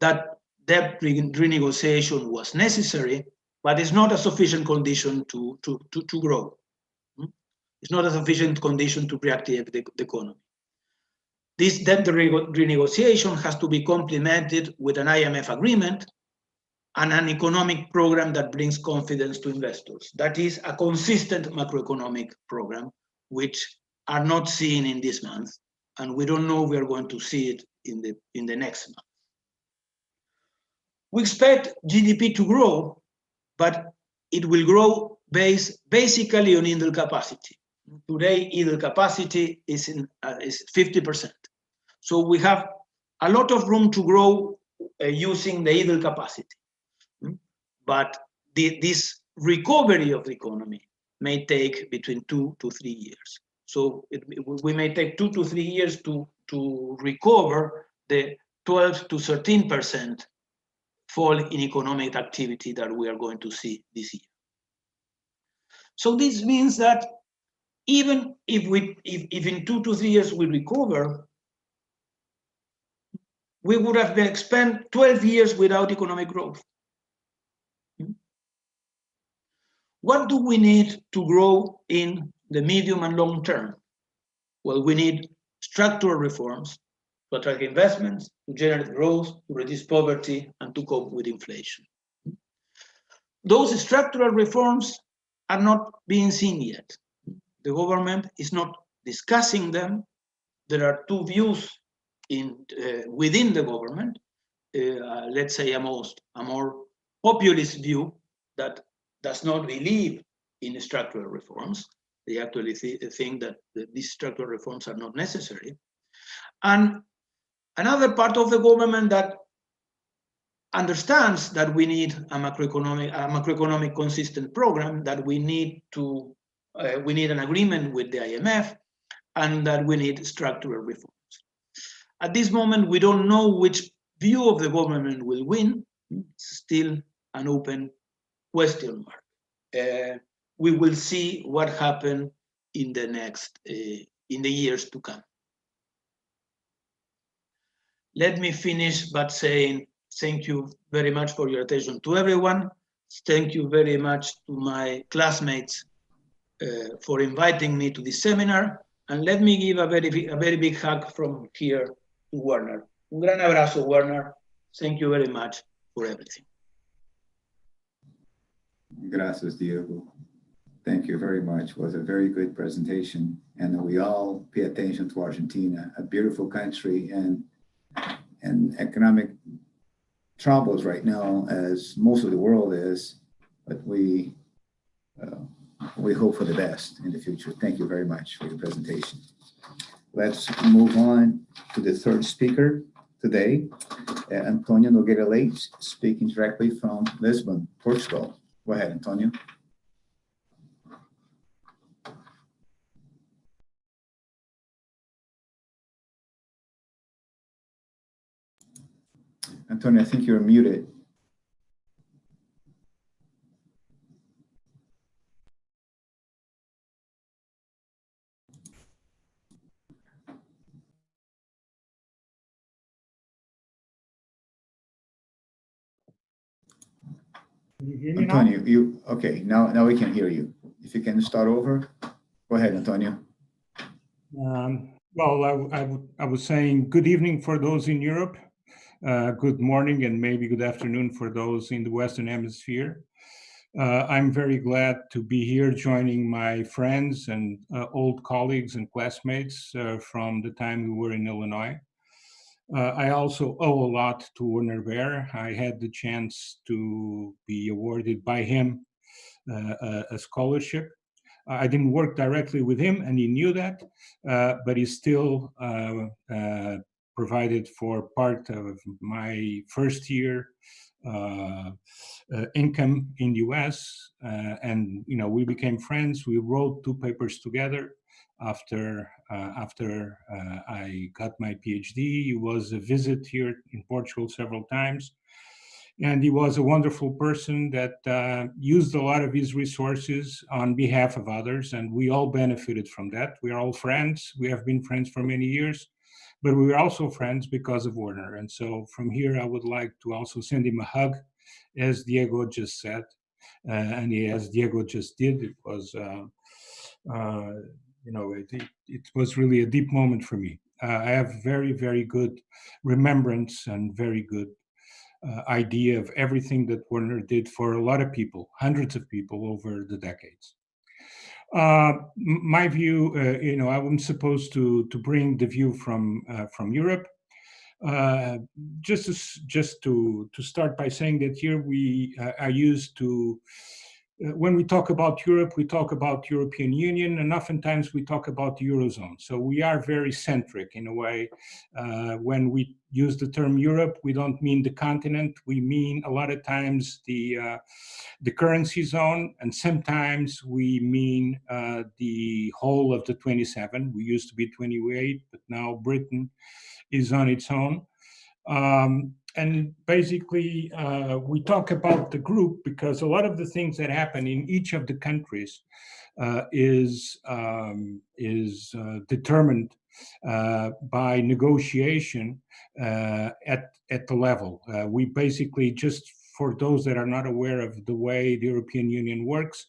That debt renegotiation was necessary, but it's not a sufficient condition to grow. It's not a sufficient condition to reactivate the economy. This debt renegotiation has to be complemented with an IMF agreement and an economic program that brings confidence to investors. That is a consistent macroeconomic program, which are not seen in this month, and we don't know if we are going to see it in the next month. We expect GDP to grow, but it will grow based basically on idle capacity. Today, idle capacity is 50%. So we have a lot of room to grow using the idle capacity. But this recovery of the economy may take between 2 to 3 years. So we may take 2 to 3 years to recover the 12 to 13% fall in economic activity that we are going to see this year. So this means that even if in 2 to 3 years we recover, we would have spent 12 years without economic growth. What do we need to grow in the medium and long term? Well, we need structural reforms to attract investments, to generate growth, to reduce poverty, and to cope with inflation. Those structural reforms are not being seen yet. The government is not discussing them. There are two views within the government. Let's say a more populist view that does not believe in structural reforms. They actually think that these structural reforms are not necessary. And another part of the government that understands that we need a macroeconomic consistent program, that we need an agreement with the IMF, and that we need structural reforms. At this moment, we don't know which view of the government will win. It's still an open question mark. We will see what happens in the years to come. Let me finish by saying thank you very much for your attention to everyone. Thank you very much to my classmates for inviting me to this seminar. And let me give a very big hug from here to Werner. Un gran abrazo, Werner. Thank you very much for everything. Gracias, Diego. Thank you very much. It was a very good presentation. And we all pay attention to Argentina, a beautiful country and economic troubles right now, as most of the world is, but we hope for the best in the future. Thank you very much for your presentation. Let's move on to the third speaker, today. Antonio Nogueira Leite, speaking directly from Lisbon, Portugal. Go ahead, Antonio. Antonio, I think you're muted. Can you hear me Antonio, now? Okay, now we can hear you. If you can start over. Go ahead, Antonio. Well, I was saying good evening for those in Europe, good morning and maybe good afternoon for those in the Western Hemisphere. I'm very glad to be here joining my friends and old colleagues and classmates from the time we were in Illinois. I also owe a lot to Werner Baer. I had the chance to be awarded by him a scholarship. I didn't work directly with him, and he knew that, but he still provided for part of my first year income in the US, and we became friends. We wrote 2 papers together after I got my PhD. He was a visit here in Portugal several times. And he was a wonderful person that used a lot of his resources on behalf of others, and we all benefited from that. We are all friends. We have been friends for many years, but we were also friends because of Werner. And so from here, I would like to also send him a hug, as Diego just said, and as Diego just did. It was, it was really a deep moment for me. I have very, very good remembrance and very good idea of everything that Werner did for a lot of people, hundreds of people over the decades. My view, I'm supposed to bring the view from Europe. Just to start by saying that here we are used to, when we talk about Europe, we talk about European Union, and oftentimes we talk about the Eurozone. So we are very centric in a way. When we use the term Europe, we don't mean the continent. We mean a lot of times the currency zone, and sometimes we mean the whole of the 27. We used to be 28, but now Britain is on its own. And basically, we talk about the group because a lot of the things that happen in each of the countries is determined by negotiation at the level. We basically, just for those that are not aware of the way the European Union works,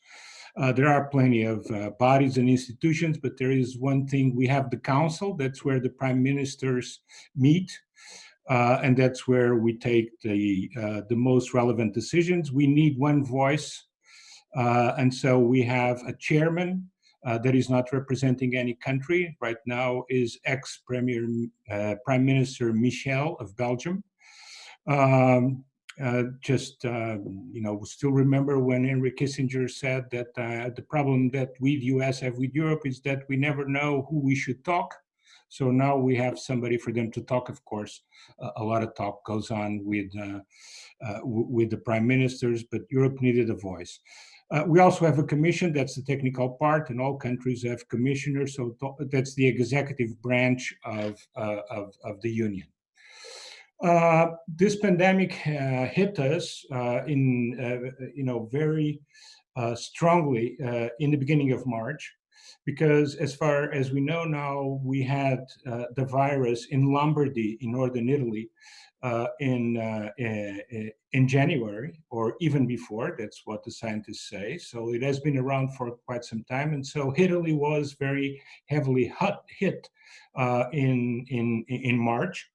there are plenty of bodies and institutions, but there is one thing. We have the council. That's where the prime ministers meet. And that's where we take the most relevant decisions. We need one voice. And so we have a chairman that is not representing any country. Right now is Prime Minister Michel of Belgium. Still remember when Henry Kissinger said that the problem that we, the US, have with Europe is that we never know who we should talk. So now we have somebody for them to talk. Of course, a lot of talk goes on with the prime ministers, but Europe needed a voice. We also have a commission. That's the technical part, and all countries have commissioners. So that's the executive branch of the union. This pandemic hit us very strongly in the beginning of March, because as far as we know now, we had the virus in Lombardy in northern Italy in January, or even before. That's what the scientists say. So it has been around for quite some time, and so Italy was very heavily hit in March.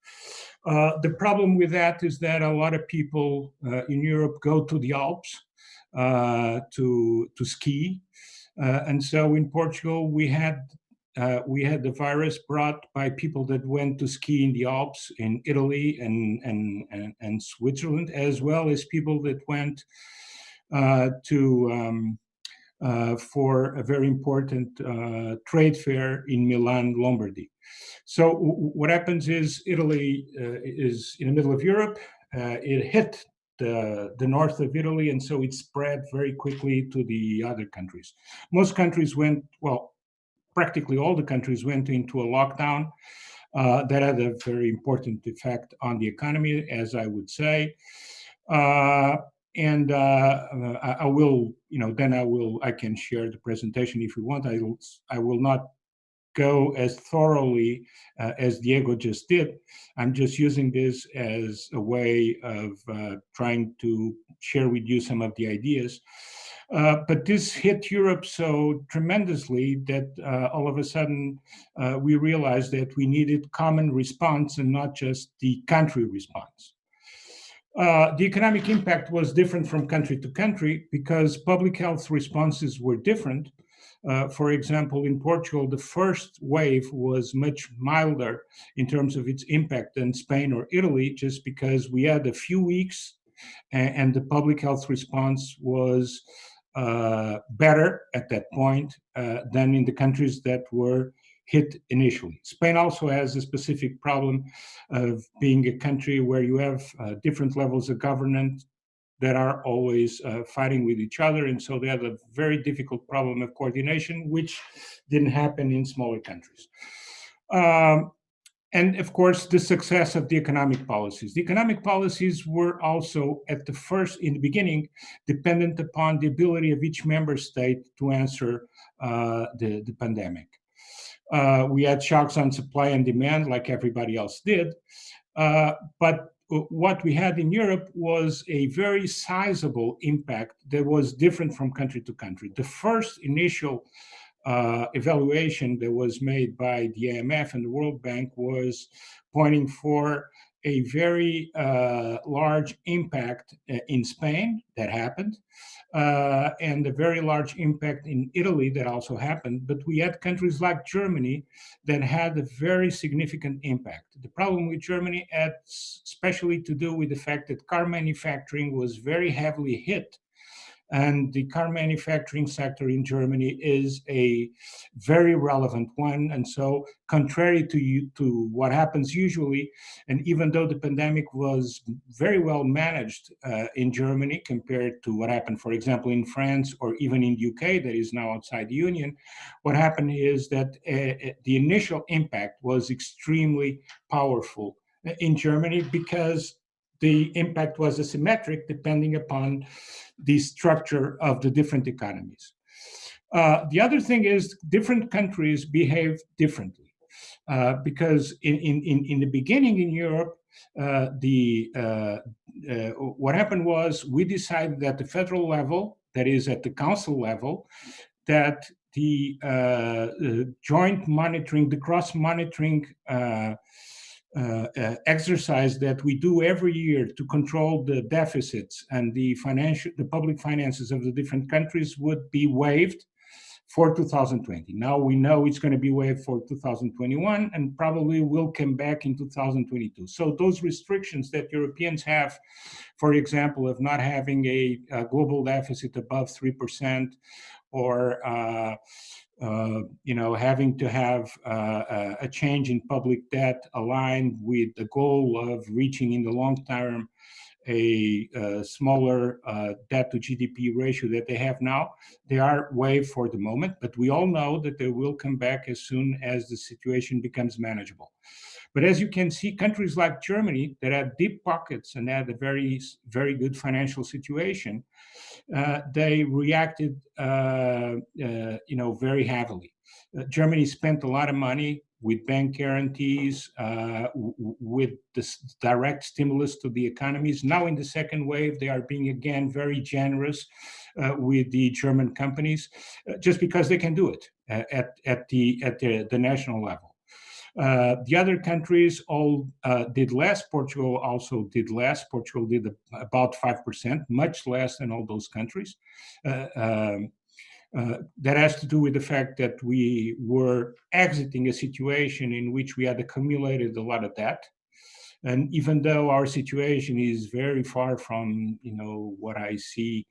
The problem with that is that a lot of people in Europe go to the Alps to ski. And so in Portugal, we had the virus brought by people that went to ski in the Alps, in Italy and Switzerland, as well as people that went to for a very important trade fair in Milan, Lombardy. So what happens is Italy is in the middle of Europe. It hit the north of Italy, and so it spread very quickly to the other countries. Most countries went, well, practically all the countries went into a lockdown. That had a very important effect on the economy, as I would say. And I will, then I can share the presentation if you want. I will not go as thoroughly as Diego just did. I'm just using this as a way of trying to share with you some of the ideas. But this hit Europe so tremendously that all of a sudden we realized that we needed common response and not just the country response. The economic impact was different from country to country because public health responses were different. For example, in Portugal, the first wave was much milder in terms of its impact than Spain or Italy, just because we had a few weeks and the public health response was better at that point than in the countries that were hit initially. Spain also has a specific problem of being a country where you have different levels of governance that are always fighting with each other. And so they have a very difficult problem of coordination, which didn't happen in smaller countries. And of course, the success of the economic policies. The economic policies were also in the beginning, dependent upon the ability of each member state to answer the pandemic. We had shocks on supply and demand like everybody else did, but what we had in Europe was a very sizable impact that was different from country to country. The first initial evaluation that was made by the IMF and the World Bank was pointing for a very large impact in Spain that happened, and a very large impact in Italy that also happened. But we had countries like Germany that had a very significant impact. The problem with Germany had especially to do with the fact that car manufacturing was very heavily hit. And the car manufacturing sector in Germany is a very relevant one. And so contrary to what happens usually, and even though the pandemic was very well managed in Germany compared to what happened, for example, in France or even in the UK that is now outside the Union, what happened is that the initial impact was extremely powerful in Germany because the impact was asymmetric depending upon the structure of the different economies. The other thing is different countries behave differently because in the beginning in Europe, what happened was we decided at the federal level, that is at the council level, that the joint monitoring, the cross-monitoring exercise that we do every year to control the deficits and the public finances of the different countries would be waived for 2020. Now we know it's going to be waived for 2021 and probably will come back in 2022. So those restrictions that Europeans have, for example, of not having a global deficit above 3% or having to have a change in public debt aligned with the goal of reaching in the long term a smaller debt to GDP ratio that they have now, they are waived for the moment, but we all know that they will come back as soon as the situation becomes manageable. But as you can see, countries like Germany that had deep pockets and had a very, very good financial situation, they reacted, very heavily. Germany spent a lot of money with bank guarantees, with this direct stimulus to the economies. Now in the second wave, they are being again very generous with the German companies, just because they can do it at the national level. The other countries all did less. Portugal also did less. Portugal did about 5%, much less than all those countries. That has to do with the fact that we were exiting a situation in which we had accumulated a lot of debt. And even though our situation is very far from, what I see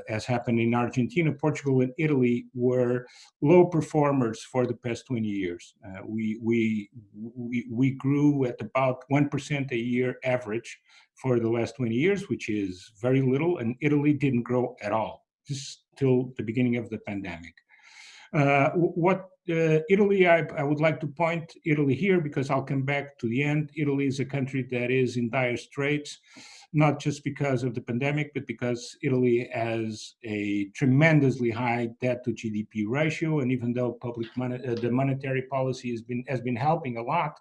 as happened in Argentina, Portugal, and Italy, were low performers for the past 20 years. We grew at about 1% a year average for the last 20 years, which is very little, and Italy didn't grow at all, just till the beginning of the pandemic. Italy, I would like to point Italy here because I'll come back to the end. Italy is a country that is in dire straits, not just because of the pandemic, but because Italy has a tremendously high debt to GDP ratio. And even though the monetary policy has been helping a lot,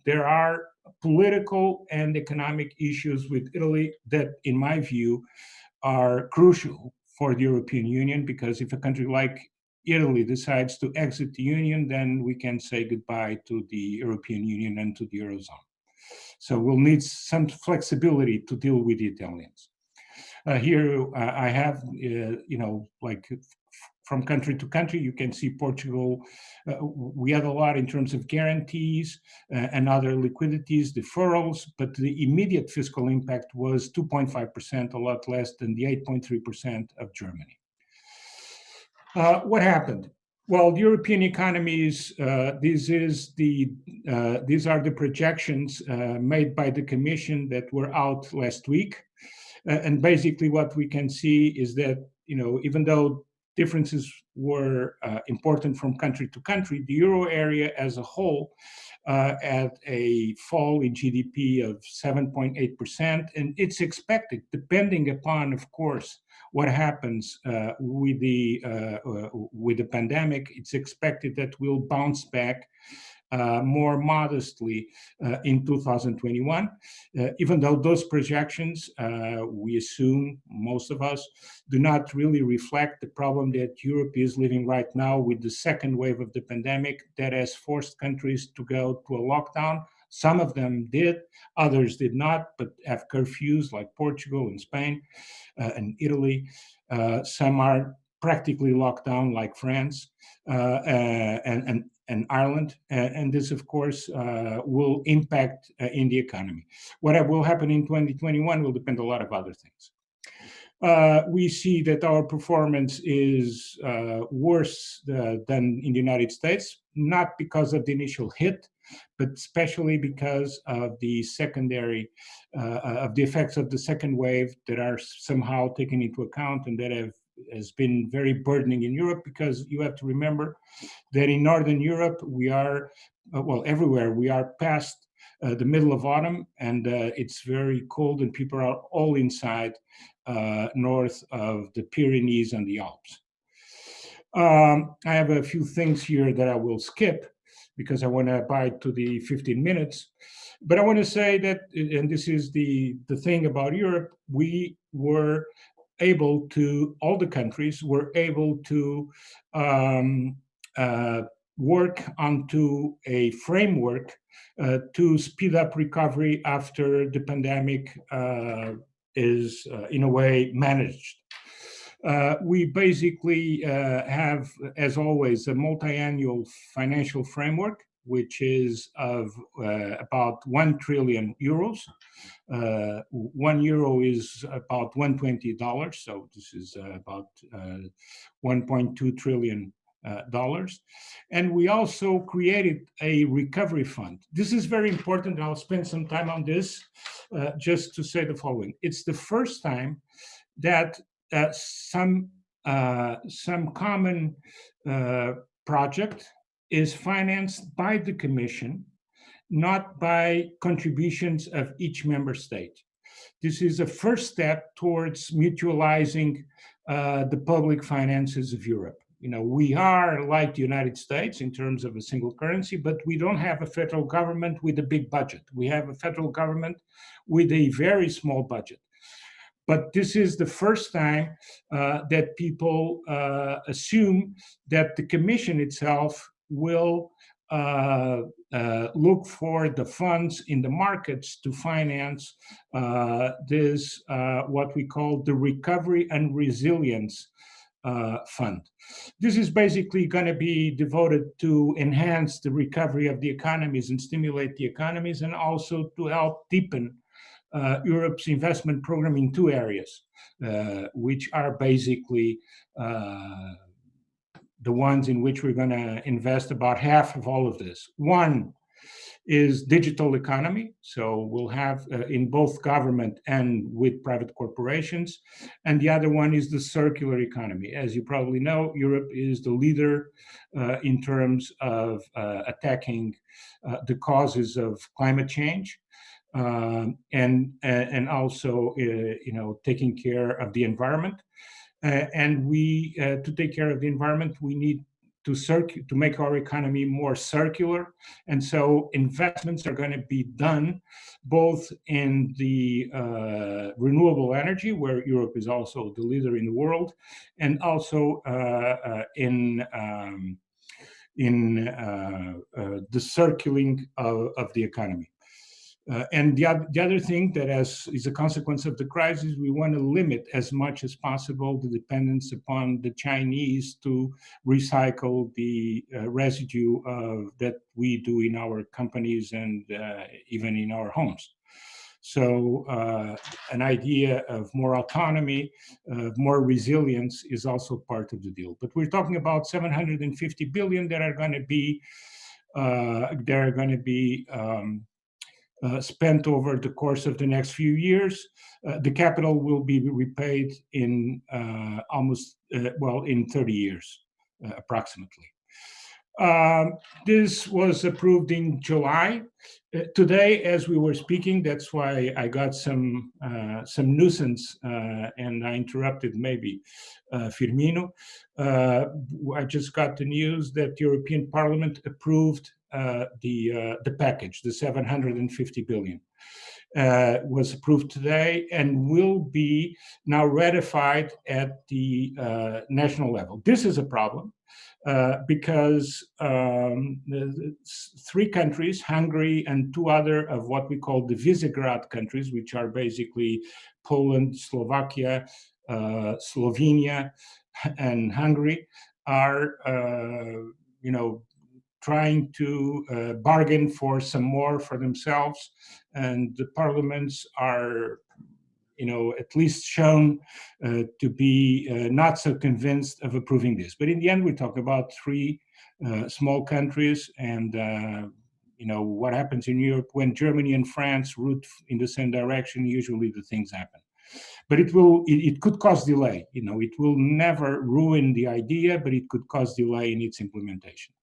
there are political and economic issues with Italy that, in my view, are crucial for the European Union, because if a country like Italy decides to exit the Union, then we can say goodbye to the European Union and to the Eurozone. So we'll need some flexibility to deal with the Italians. Here I have, like from country to country, you can see Portugal. We had a lot in terms of guarantees and other liquidities, deferrals, but the immediate fiscal impact was 2.5%, a lot less than the 8.3% of Germany. What happened? Well, the European economies, these are the projections made by the Commission that were out last week. And basically what we can see is that, even though differences were important from country to country, the euro area as a whole had a fall in GDP of 7.8%. And it's expected, depending upon, of course, what happens with the pandemic, it's expected that we'll bounce back more modestly in 2021, even though those projections, we assume, most of us, do not really reflect the problem that Europe is living right now with the second wave of the pandemic that has forced countries to go to a lockdown. Some of them did, others did not, but have curfews like Portugal and Spain and Italy. Some are practically locked down like France and Ireland. And this, of course, will impact in the economy. What will happen in 2021 will depend on a lot of other things. We see that our performance is worse than in the United States, not because of the initial hit, but especially because of the secondary, of the effects of the second wave that are somehow taken into account and that has been very burdening in Europe, because you have to remember that in Northern Europe, we are, everywhere, we are past the middle of autumn, and it's very cold and people are all inside north of the Pyrenees and the Alps. I have a few things here that I will skip because I want to abide to the 15 minutes. But I want to say that, and this is the thing about Europe, we were able to, all the countries were able to work onto a framework to speed up recovery after the pandemic is, in a way, managed. We basically have, as always, a multi-annual financial framework, which is of about 1 trillion euros. 1 euro is about $120, so this is about $1.2 trillion. And we also created a recovery fund. This is very important, and I'll spend some time on this just to say the following. It's the first time that some common project is financed by the Commission, not by contributions of each member state. This is a first step towards mutualizing the public finances of Europe. We are like the United States in terms of a single currency, but we don't have a federal government with a big budget. We have a federal government with a very small budget. But this is the first time that people assume that the Commission itself will look for the funds in the markets to finance this, what we call the Recovery and Resilience Fund. This is basically going to be devoted to enhance the recovery of the economies and stimulate the economies, and also to help deepen Europe's investment program in two areas, which are basically the ones in which we're going to invest about half of all of this. One is digital economy. So we'll have in both government and with private corporations. And the other one is the circular economy. As you probably know, Europe is the leader in terms of attacking the causes of climate change. And also, taking care of the environment. And we, to take care of the environment, we need to make our economy more circular. And so investments are going to be done both in the renewable energy, where Europe is also the leader in the world, and also in the circling of the economy. And the other thing that is a consequence of the crisis, we want to limit as much as possible the dependence upon the Chinese to recycle the residue that we do in our companies and even in our homes. So an idea of more autonomy, more resilience is also part of the deal. But we're talking about 750 billion that are going to be spent over the course of the next few years. The capital will be repaid in in 30 years, approximately. This was approved in July. Today, as we were speaking, that's why I got some nuisance and I interrupted maybe Firmino. I just got the news that the European Parliament approved the package, the 750 billion, was approved today and will be now ratified at the national level. This is a problem because three countries, Hungary and two other of what we call the Visegrad countries, which are basically Poland, Slovakia, Slovenia, and Hungary, are trying to bargain for some more for themselves, and the parliaments are, at least shown to be not so convinced of approving this. But in the end, we talk about three small countries, and what happens in Europe when Germany and France root in the same direction. Usually, the things happen. But it could cause delay. It will never ruin the idea, but it could cause delay in its implementation.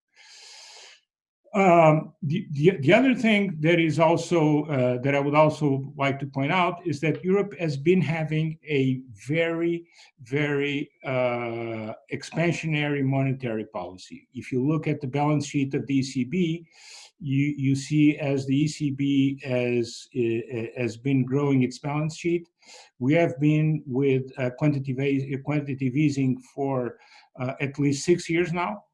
The other thing that is also that I would also like to point out is that Europe has been having a very, very expansionary monetary policy. If you look at the balance sheet of the ECB, you see as the ECB has been growing its balance sheet. We have been with quantitative easing for at least 6 years now.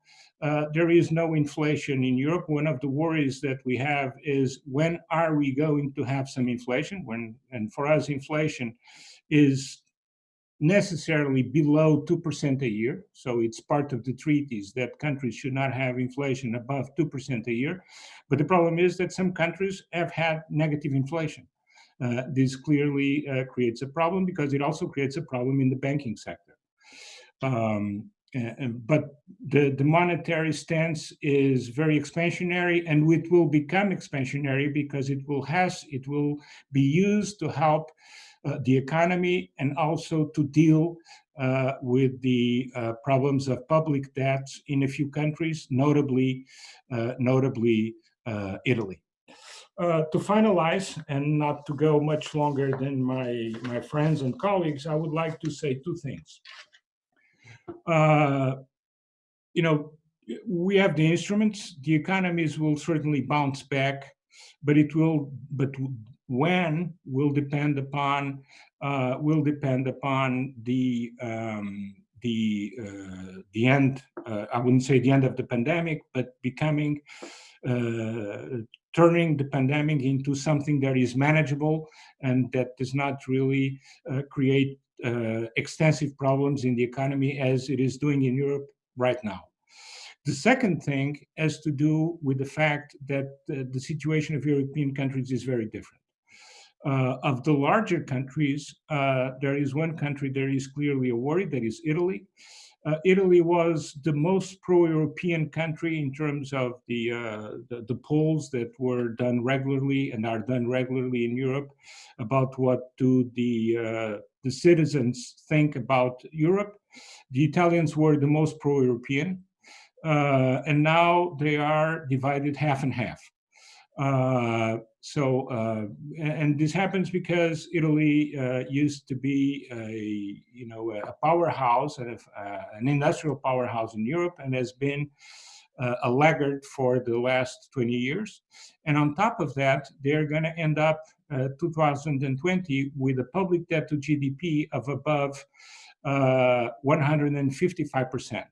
There is no inflation in Europe. One of the worries that we have is, when are we going to have some inflation? And for us, inflation is necessarily below 2% a year. So it's part of the treaties that countries should not have inflation above 2% a year. But the problem is that some countries have had negative inflation. This clearly creates a problem, because it also creates a problem in the banking sector. But the monetary stance is very expansionary, and it will become expansionary because it will be used to help the economy, and also to deal with the problems of public debts in a few countries, notably Italy. To finalize, and not to go much longer than my friends and colleagues, I would like to say two things. We have the instruments. The economies will certainly bounce back, but when will depend upon the end. I wouldn't say the end of the pandemic, but turning the pandemic into something that is manageable and that does not really create extensive problems in the economy as it is doing in Europe right now. The second thing has to do with the fact that the situation of European countries is very different. Of the larger countries, there is one country that is clearly a worry, that is Italy. Italy was the most pro-European country in terms of the polls that were done regularly and are done regularly in Europe about what do the citizens think about Europe. The Italians were the most pro-European, and now they are divided half and half. And this happens because Italy used to be a powerhouse, an industrial powerhouse in Europe, and has been a laggard for the last 20 years. And on top of that, they're going to end up 2020 with a public debt to GDP of above 155%.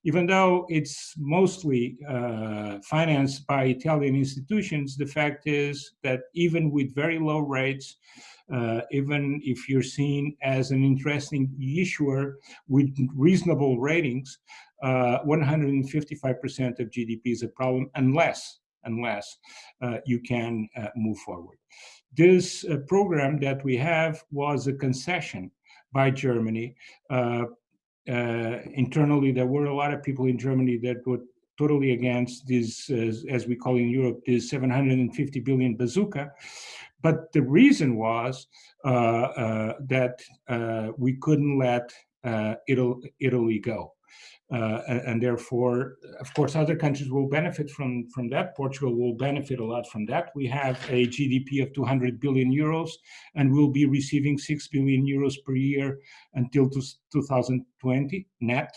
Even though it's mostly financed by Italian institutions, the fact is that even with very low rates, even if you're seen as an interesting issuer with reasonable ratings, 155% of GDP is a problem unless you can move forward. This program that we have was a concession by Germany. Internally, there were a lot of people in Germany that were totally against this, as we call in Europe, this 750 billion bazooka. But the reason was that we couldn't let Italy go. And therefore, of course, other countries will benefit from that. Portugal will benefit a lot from that. We have a GDP of 200 billion euros, and we'll be receiving 6 billion euros per year until 2020 net,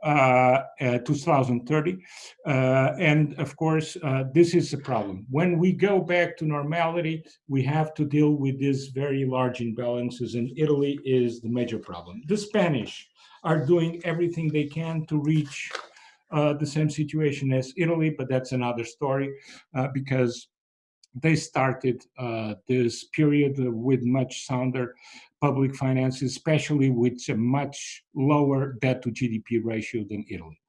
2030. And of course, this is a problem. When we go back to normality, we have to deal with these very large imbalances, and Italy is the major problem. The Spanish are doing everything they can to reach the same situation as Italy, but that's another story because they started this period with much sounder public finances, especially with a much lower debt to GDP ratio than Italy.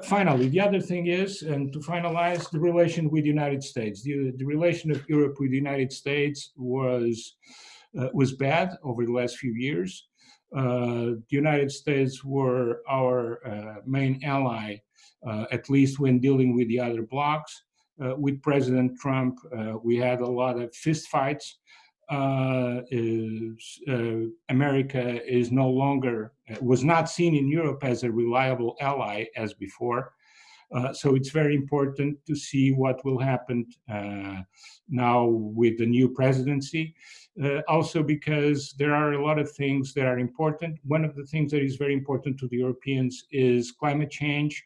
Finally, the other thing is, and to finalize, the relation with the United States. The relation of Europe with the United States was bad over the last few years. The United States were our main ally, at least when dealing with the other blocs. With President Trump, we had a lot of fistfights. America is no longer, was not seen in Europe as a reliable ally as before. So it's very important to see what will happen now with the new presidency. Also because there are a lot of things that are important. One of the things that is very important to the Europeans is climate change.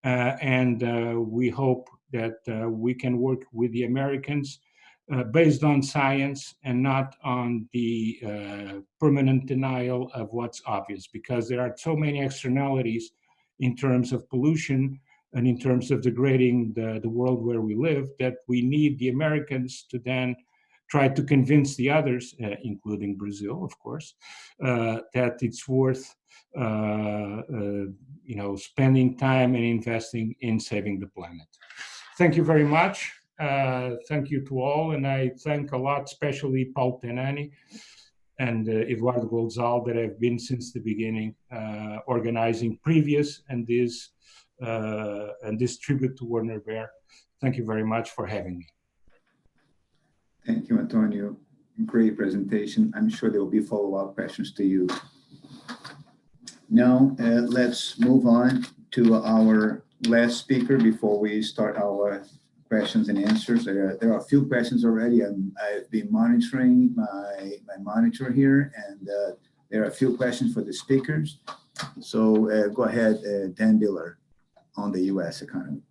And we hope that we can work with the Americans based on science and not on the permanent denial of what's obvious, because there are so many externalities in terms of pollution and in terms of degrading the world where we live, that we need the Americans to then try to convince the others, including Brazil, of course, that it's worth spending time and investing in saving the planet. Thank you very much. Thank you to all, and I thank a lot, especially Paulo Tenani and Eduardo Golzal, that have been since the beginning organizing previous and this tribute to Werner Baer. Thank you very much for having me. Thank you, Antonio. Great presentation. I'm sure there will be follow-up questions to you. Now, let's move on to our last speaker before we start our questions and answers. There are a few questions already. I've been monitoring my monitor here, and there are a few questions for the speakers. So go ahead, Dan Biller, on the U.S. economy.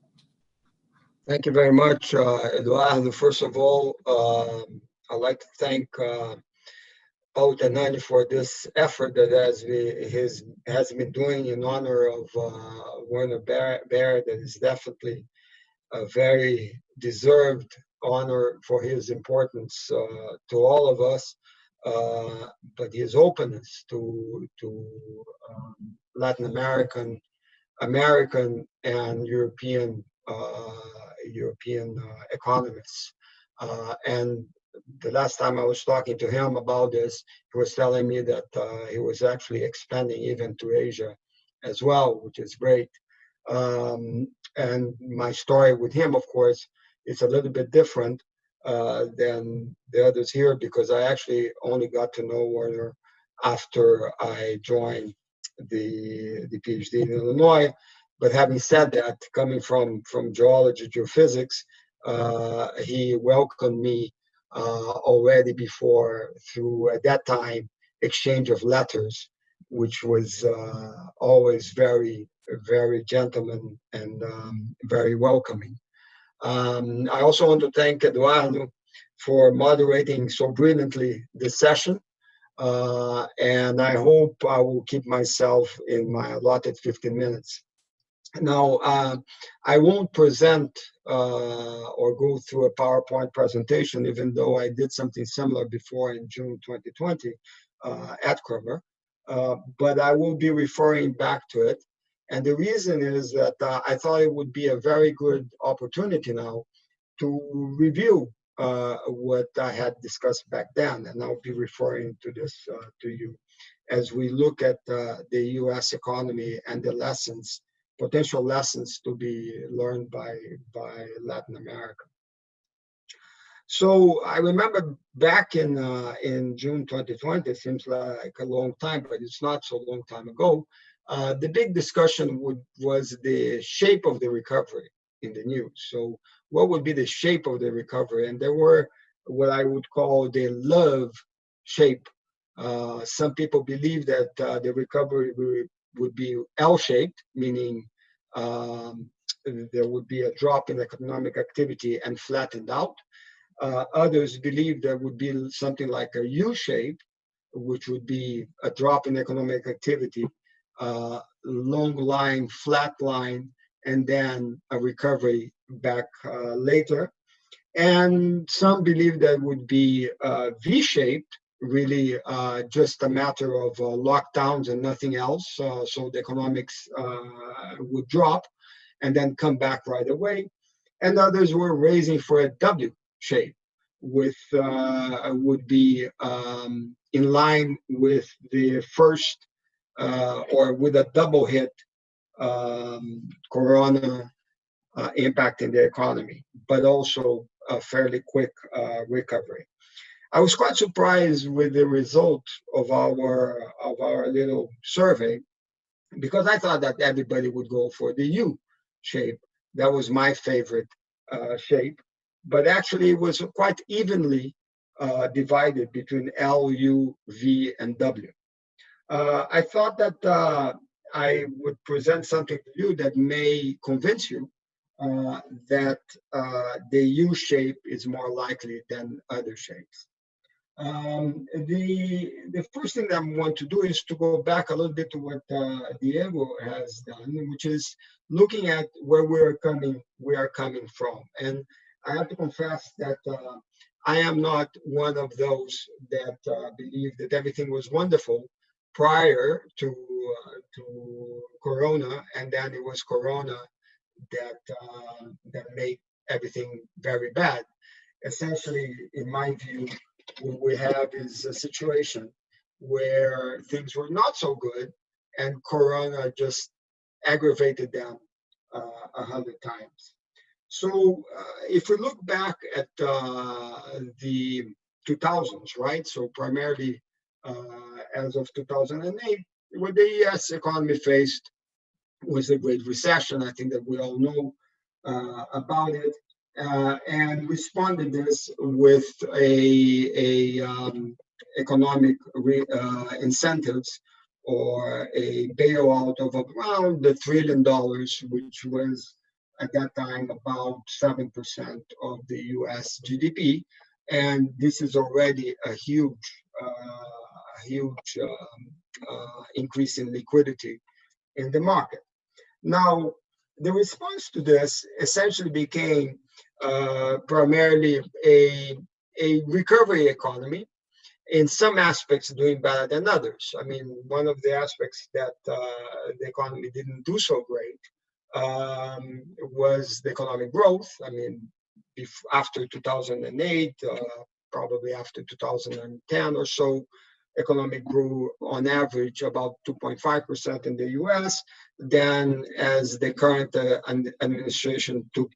Thank you very much, Eduardo. First of all, I'd like to thank Paulo Tenani for this effort that has been doing in honor of Werner Baer. That is definitely a very deserved honor for his importance to all of us, but his openness to Latin American and European economists, and the last time I was talking to him about this, he was telling me that he was actually expanding even to Asia as well, which is great. And my story with him, of course, is a little bit different than the others here, because I actually only got to know Werner after I joined the PhD in Illinois. But having said that, coming from geology, geophysics, he welcomed me already before through, at that time, exchange of letters, which was always very, very gentleman and very welcoming. I also want to thank Eduardo for moderating so brilliantly this session. And I hope I will keep myself in my allotted 15 minutes. Now, I won't present or go through a PowerPoint presentation, even though I did something similar before in June 2020 at Crummer, but I will be referring back to it. And the reason is that I thought it would be a very good opportunity now to review what I had discussed back then, and I'll be referring to this to you as we look at the U.S. economy and the lessons, potential lessons to be learned by Latin America. So I remember back in June 2020, it seems like a long time, but it's not so long time ago. The big discussion was the shape of the recovery in the news. So what would be the shape of the recovery? And there were what I would call the love shape. Some people believe that the recovery would be L-shaped, meaning there would be a drop in economic activity and flattened out. Others believe there would be something like a U-shape, which would be a drop in economic activity, long line, flat line, and then a recovery back later. And some believe that would be V-shaped, really just a matter of lockdowns and nothing else. So the economics would drop and then come back right away. And others were raising for a W shape, with would be in line with the first or with a double hit Corona impacting the economy, but also a fairly quick recovery. I was quite surprised with the result of our little survey, because I thought that everybody would go for the U shape. That was my favorite shape, but actually it was quite evenly divided between L, U, V, and W. I thought that I would present something to you that may convince you that the U shape is more likely than other shapes. The first thing that I want to do is to go back a little bit to what Diego has done, which is looking at where we are coming from. And I have to confess that I am not one of those that believe that everything was wonderful prior to Corona, and then it was Corona that made everything very bad. Essentially, in my view, what we have is a situation where things were not so good, and Corona just aggravated them 100 times. So if we look back at the 2000s, right? So primarily as of 2008, what the US economy faced was a great recession. I think that we all know about it. And responded this with economic incentives, or a bailout of around $1 trillion, which was at that time about 7% of the US GDP. And this is already a huge increase in liquidity in the market. Now, the response to this essentially became primarily a recovery economy, in some aspects doing better than others. I mean, one of the aspects that the economy didn't do so great was the economic growth. I mean, after 2008, probably after 2010 or so, economy grew on average about 2.5% in the US. Then as the current administration took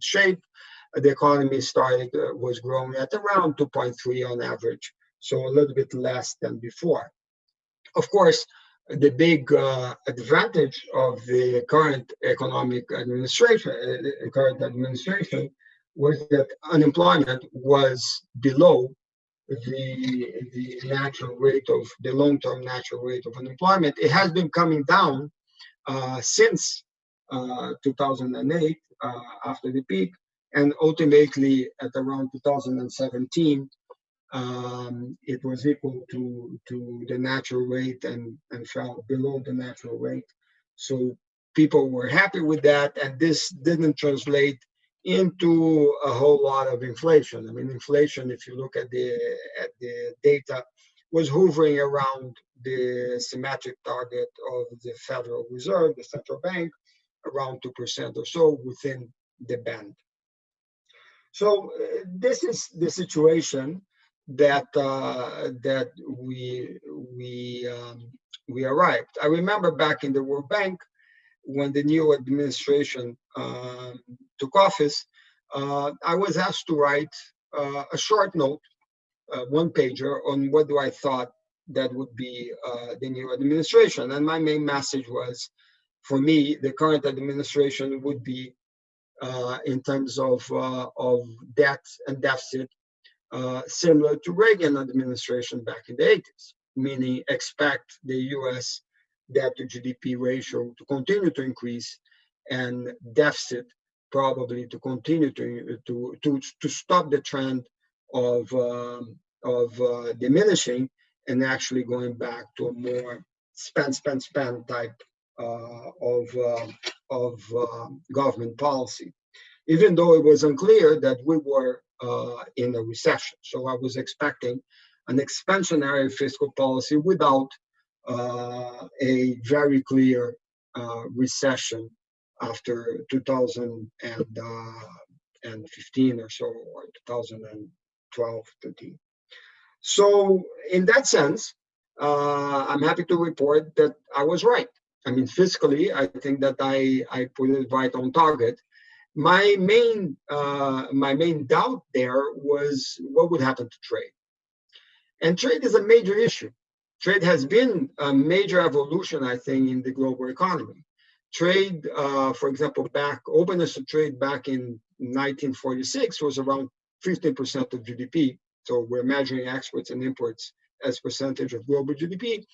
shape, the economy was growing at around 2.3 on average, so a little bit less than before. Of course, the big advantage of the current administration was that unemployment was below the natural rate of the long-term natural rate of unemployment. It has been coming down since 2008 after the peak, and ultimately at around 2017 it was equal to the natural rate and fell below the natural rate. So people were happy with that, and this didn't translate into a whole lot of inflation. I mean, inflation, if you look at the data, was hovering around the symmetric target of the Federal Reserve, the central bank, around 2% or so within the band. So this is the situation that we arrived. I remember back in the World Bank, when the new administration took office, I was asked to write a short note, one pager, on what do I thought that would be the new administration. And my main message was, for me, the current administration would be, in terms of debt and deficit, similar to Reagan administration back in the 80s, meaning expect the US debt to GDP ratio to continue to increase and deficit probably to continue to stop the trend of diminishing and actually going back to a more spend type of government policy, even though it was unclear that we were in a recession. So I was expecting an expansionary fiscal policy without a very clear recession after 2015 or so, or 2012, 13. So in that sense, I'm happy to report that I was right. I mean, fiscally, I think that I put it right on target. My main doubt there was what would happen to trade. And trade is a major issue. Trade has been a major evolution, I think, in the global economy. Trade, for example, openness to trade back in 1946 was around 15% of GDP. So we're measuring exports and imports as percentage of global GDP.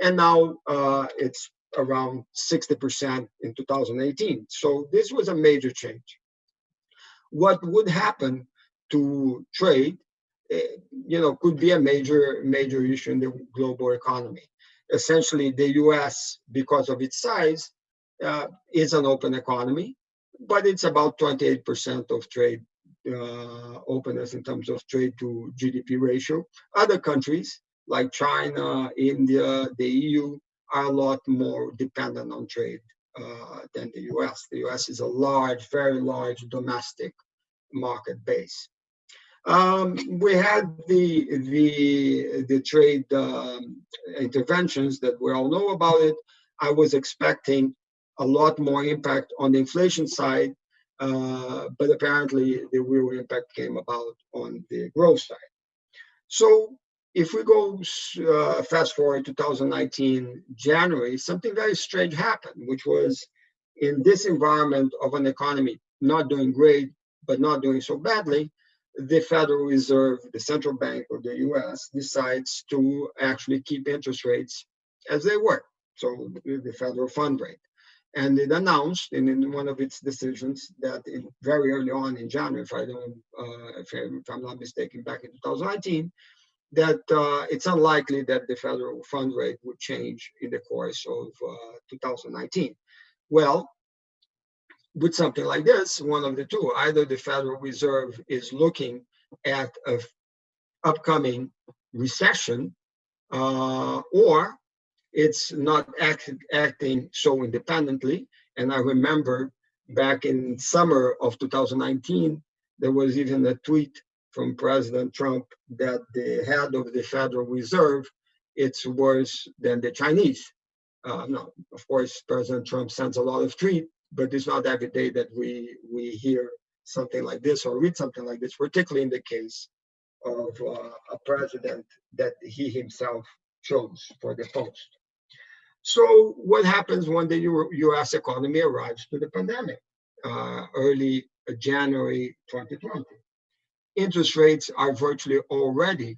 And now it's around 60% in 2018. So this was a major change. What would happen to trade, could be a major issue in the global economy. Essentially, the US, because of its size, is an open economy, but it's about 28% of trade openness in terms of trade to GDP ratio. Other countries like China, India, the EU are a lot more dependent on trade than the US. The US is a large, very large domestic market base. We had the trade interventions that we all know about it. I was expecting a lot more impact on the inflation side, but apparently the real impact came about on the growth side. So if we go fast forward 2019, January, something very strange happened, which was in this environment of an economy not doing great, but not doing so badly, the Federal Reserve, the central bank of the US, decides to actually keep interest rates as they were, so the federal fund rate. And it announced in one of its decisions that very early on in January, if I'm not mistaken, back in 2019, that it's unlikely that the federal fund rate would change in the course of 2019. Well, with something like this, one of the two, either the Federal Reserve is looking at an upcoming recession, or it's not acting so independently. And I remember back in summer of 2019, there was even a tweet from President Trump that the head of the Federal Reserve, it's worse than the Chinese. No, of course, President Trump sends a lot of tweets, but it's not every day that we hear something like this or read something like this, particularly in the case of a president that he himself chose for the post. So what happens when the U.S. economy arrives to the pandemic? Early January 2020. Interest rates are virtually already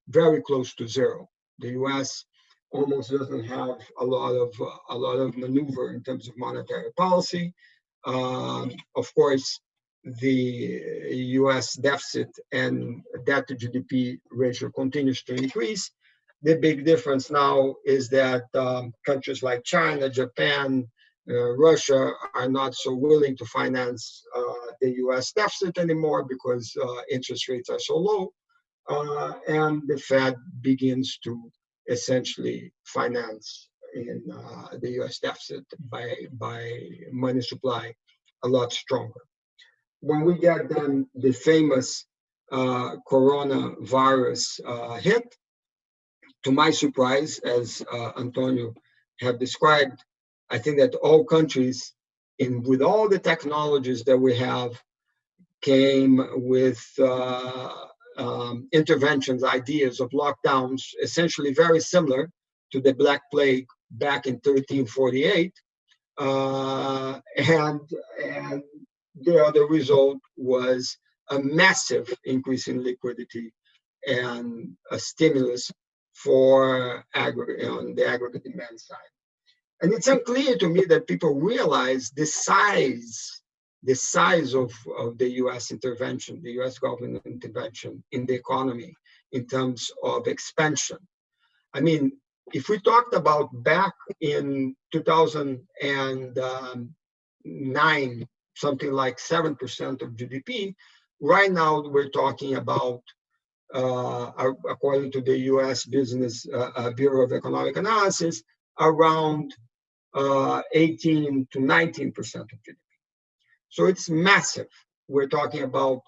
very close to zero. The U.S. almost doesn't have a lot of maneuver in terms of monetary policy. Of course, the U.S. deficit and debt to GDP ratio continues to increase. The big difference now is that countries like China, Japan, Russia are not so willing to finance the U.S. deficit anymore because interest rates are so low, and the Fed begins to essentially finance in the U.S. deficit by money supply a lot stronger. When we get then the famous coronavirus hit, to my surprise, as Antonio had described, I think that all countries, with all the technologies that we have, came with interventions, ideas of lockdowns, essentially very similar to the Black Plague back in 1348. And the other result was a massive increase in liquidity and a stimulus for on the aggregate demand side. And it's unclear to me that people realize the size of the U.S. intervention, the U.S. government intervention in the economy in terms of expansion. I mean, if we talked about back in 2009, something like 7% of GDP, right now we're talking about, according to the U.S. Business Bureau of Economic Analysis, around 18 to 19% of GDP. So it's massive. We're talking about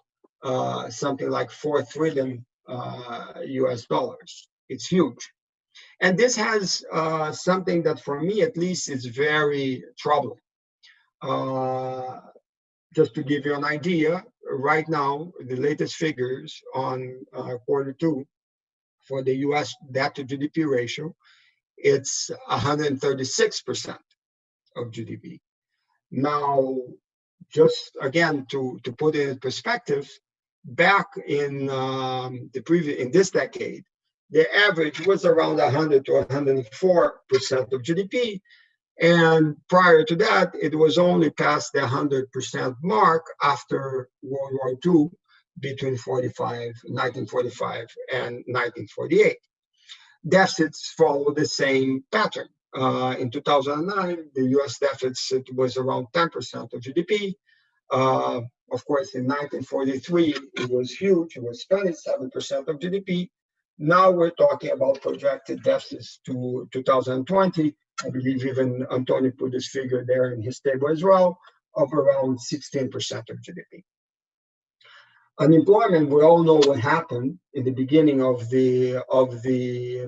something like $4 trillion US dollars. It's huge. And this has something that for me at least is very troubling. Just to give you an idea, right now, the latest figures on Q2 for the US debt to GDP ratio, it's 136% of GDP. Now, just again, to put it in perspective, back in in this decade, the average was around 100 to 104% of GDP. And prior to that, it was only past the 100% mark after World War II between 1945 and 1948. Deficits follow the same pattern. In 2009, the US deficit was around 10% of GDP. Of course, in 1943, it was huge. It was 27% of GDP. Now we're talking about projected deficits to 2020. I believe even Antonio put this figure there in his table as well, of around 16% of GDP. Unemployment, we all know what happened in the beginning of the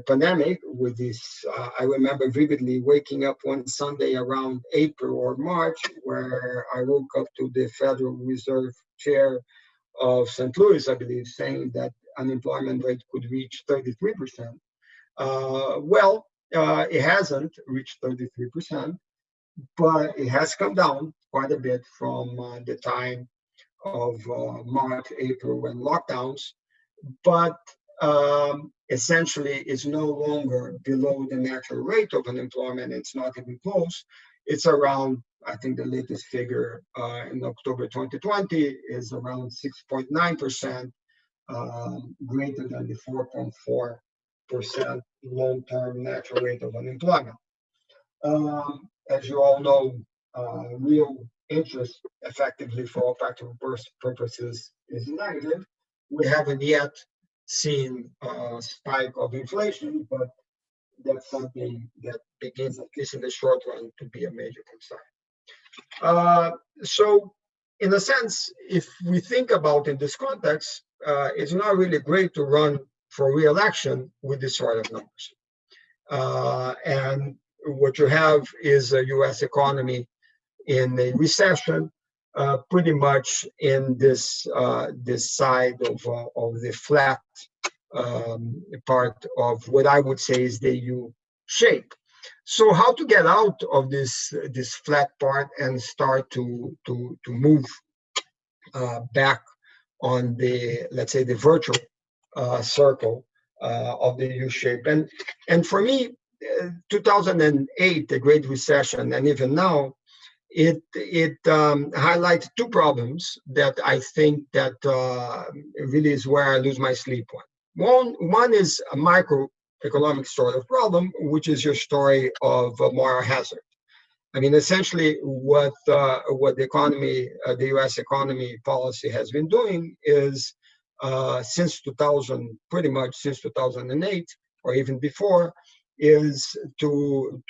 pandemic with this. I remember vividly waking up one Sunday around April or March, where I woke up to the Federal Reserve chair of St. Louis, I believe, saying that unemployment rate could reach 33%. It hasn't reached 33%, but it has come down quite a bit from the time of March, April, when lockdowns, but essentially is no longer below the natural rate of unemployment. It's not even close. It's around, I think the latest figure in October 2020 is around 6.9%, greater than the 4.4% long-term natural rate of unemployment. As you all know, real interest effectively for all practical purposes is negative. We haven't yet seen a spike of inflation, but that's something that begins, at least in the short run, to be a major concern. So in a sense, if we think about in this context, it's not really great to run for re-election with this sort of numbers. And what you have is a U.S. economy in a recession, pretty much in this this side of the flat part of what I would say is the U shape. So how to get out of this flat part and start to move back on the, let's say, the virtual circle of the U shape. And for me, 2008, the Great Recession, and even now, it highlights two problems that I think that really is where I lose my sleep on. One is a microeconomic sort of problem, which is your story of moral hazard. I mean, essentially, what the economy, the U.S. economy policy has been doing is since 2000, pretty much since 2008, or even before, is to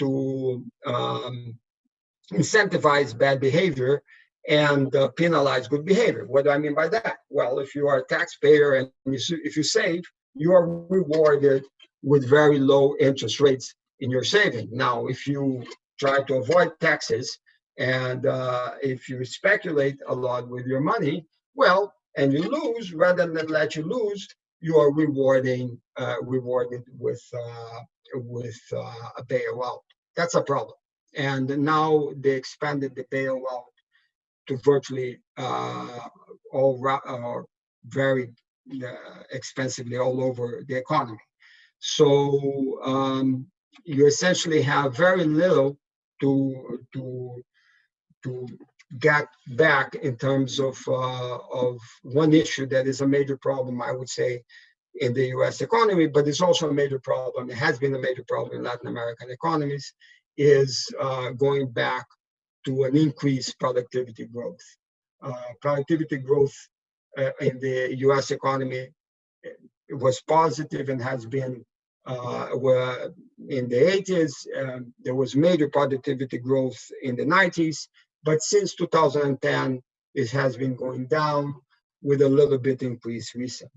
incentivize bad behavior and penalize good behavior. What do I mean by that? Well, if you are a taxpayer and if you save, you are rewarded with very low interest rates in your saving. Now, if you try to avoid taxes and if you speculate a lot with your money, well, and you lose, rather than let you lose, you are rewarded with a bailout. That's a problem. And now they expanded the bailout to virtually very expensively all over the economy. So you essentially have very little to get back in terms of one issue that is a major problem, I would say, in the U.S. economy, but it's also a major problem. It has been a major problem in Latin American economies, is going back to an increased productivity growth. Productivity growth in the U.S. economy was positive and has been in the 80s. There was major productivity growth in the 90s, but since 2010, it has been going down with a little bit increase recent.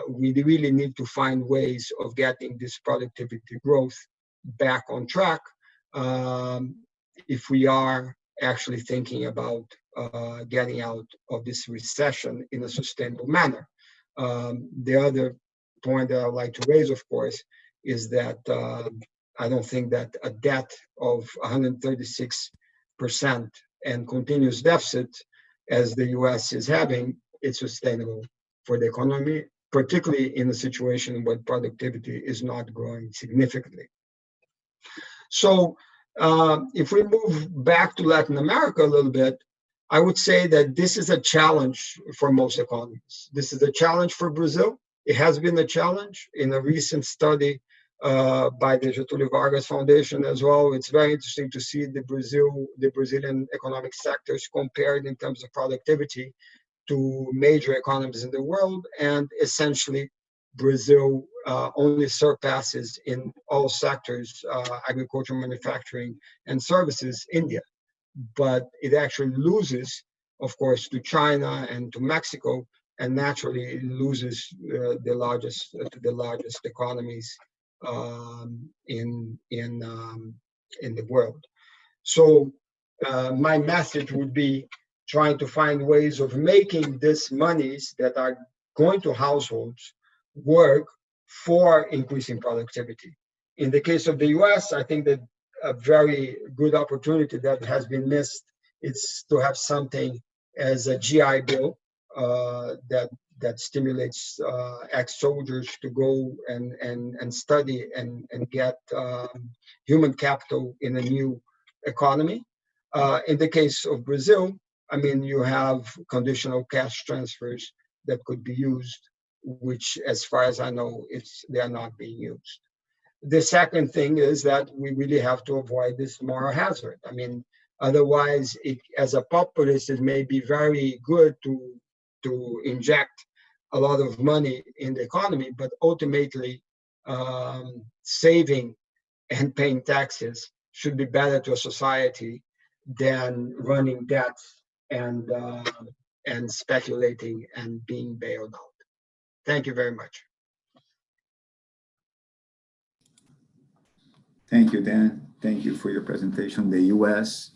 We really need to find ways of getting this productivity growth back on track if we are actually thinking about getting out of this recession in a sustainable manner. The other point that I would like to raise, of course, is that I don't think that a debt of 136% and continuous deficit, as the U.S. is having, is sustainable for the economy, particularly in a situation where productivity is not growing significantly. So if we move back to Latin America a little bit, I would say that this is a challenge for most economies. This is a challenge for Brazil. It has been a challenge in a recent study by the Getulio Vargas Foundation as well. It's very interesting to see the Brazilian economic sectors compared in terms of productivity to major economies in the world, and essentially Brazil only surpasses in all sectors, agriculture, manufacturing, and services, India. But it actually loses, of course, to China and to Mexico, and naturally it loses the largest economies in the world. So my message would be trying to find ways of making these monies that are going to households work for increasing productivity. In the case of the US, I think that a very good opportunity that has been missed is to have something as a GI Bill that stimulates ex-soldiers to go and study and get human capital in a new economy. In the case of Brazil, I mean, you have conditional cash transfers that could be used, which, as far as I know, they are not being used. The second thing is that we really have to avoid this moral hazard. I mean, otherwise, as a populist, it may be very good to inject a lot of money in the economy, but ultimately, saving and paying taxes should be better to a society than running debts and speculating and being bailed out. Thank you very much. Thank you, Dan. Thank you for your presentation on the U.S.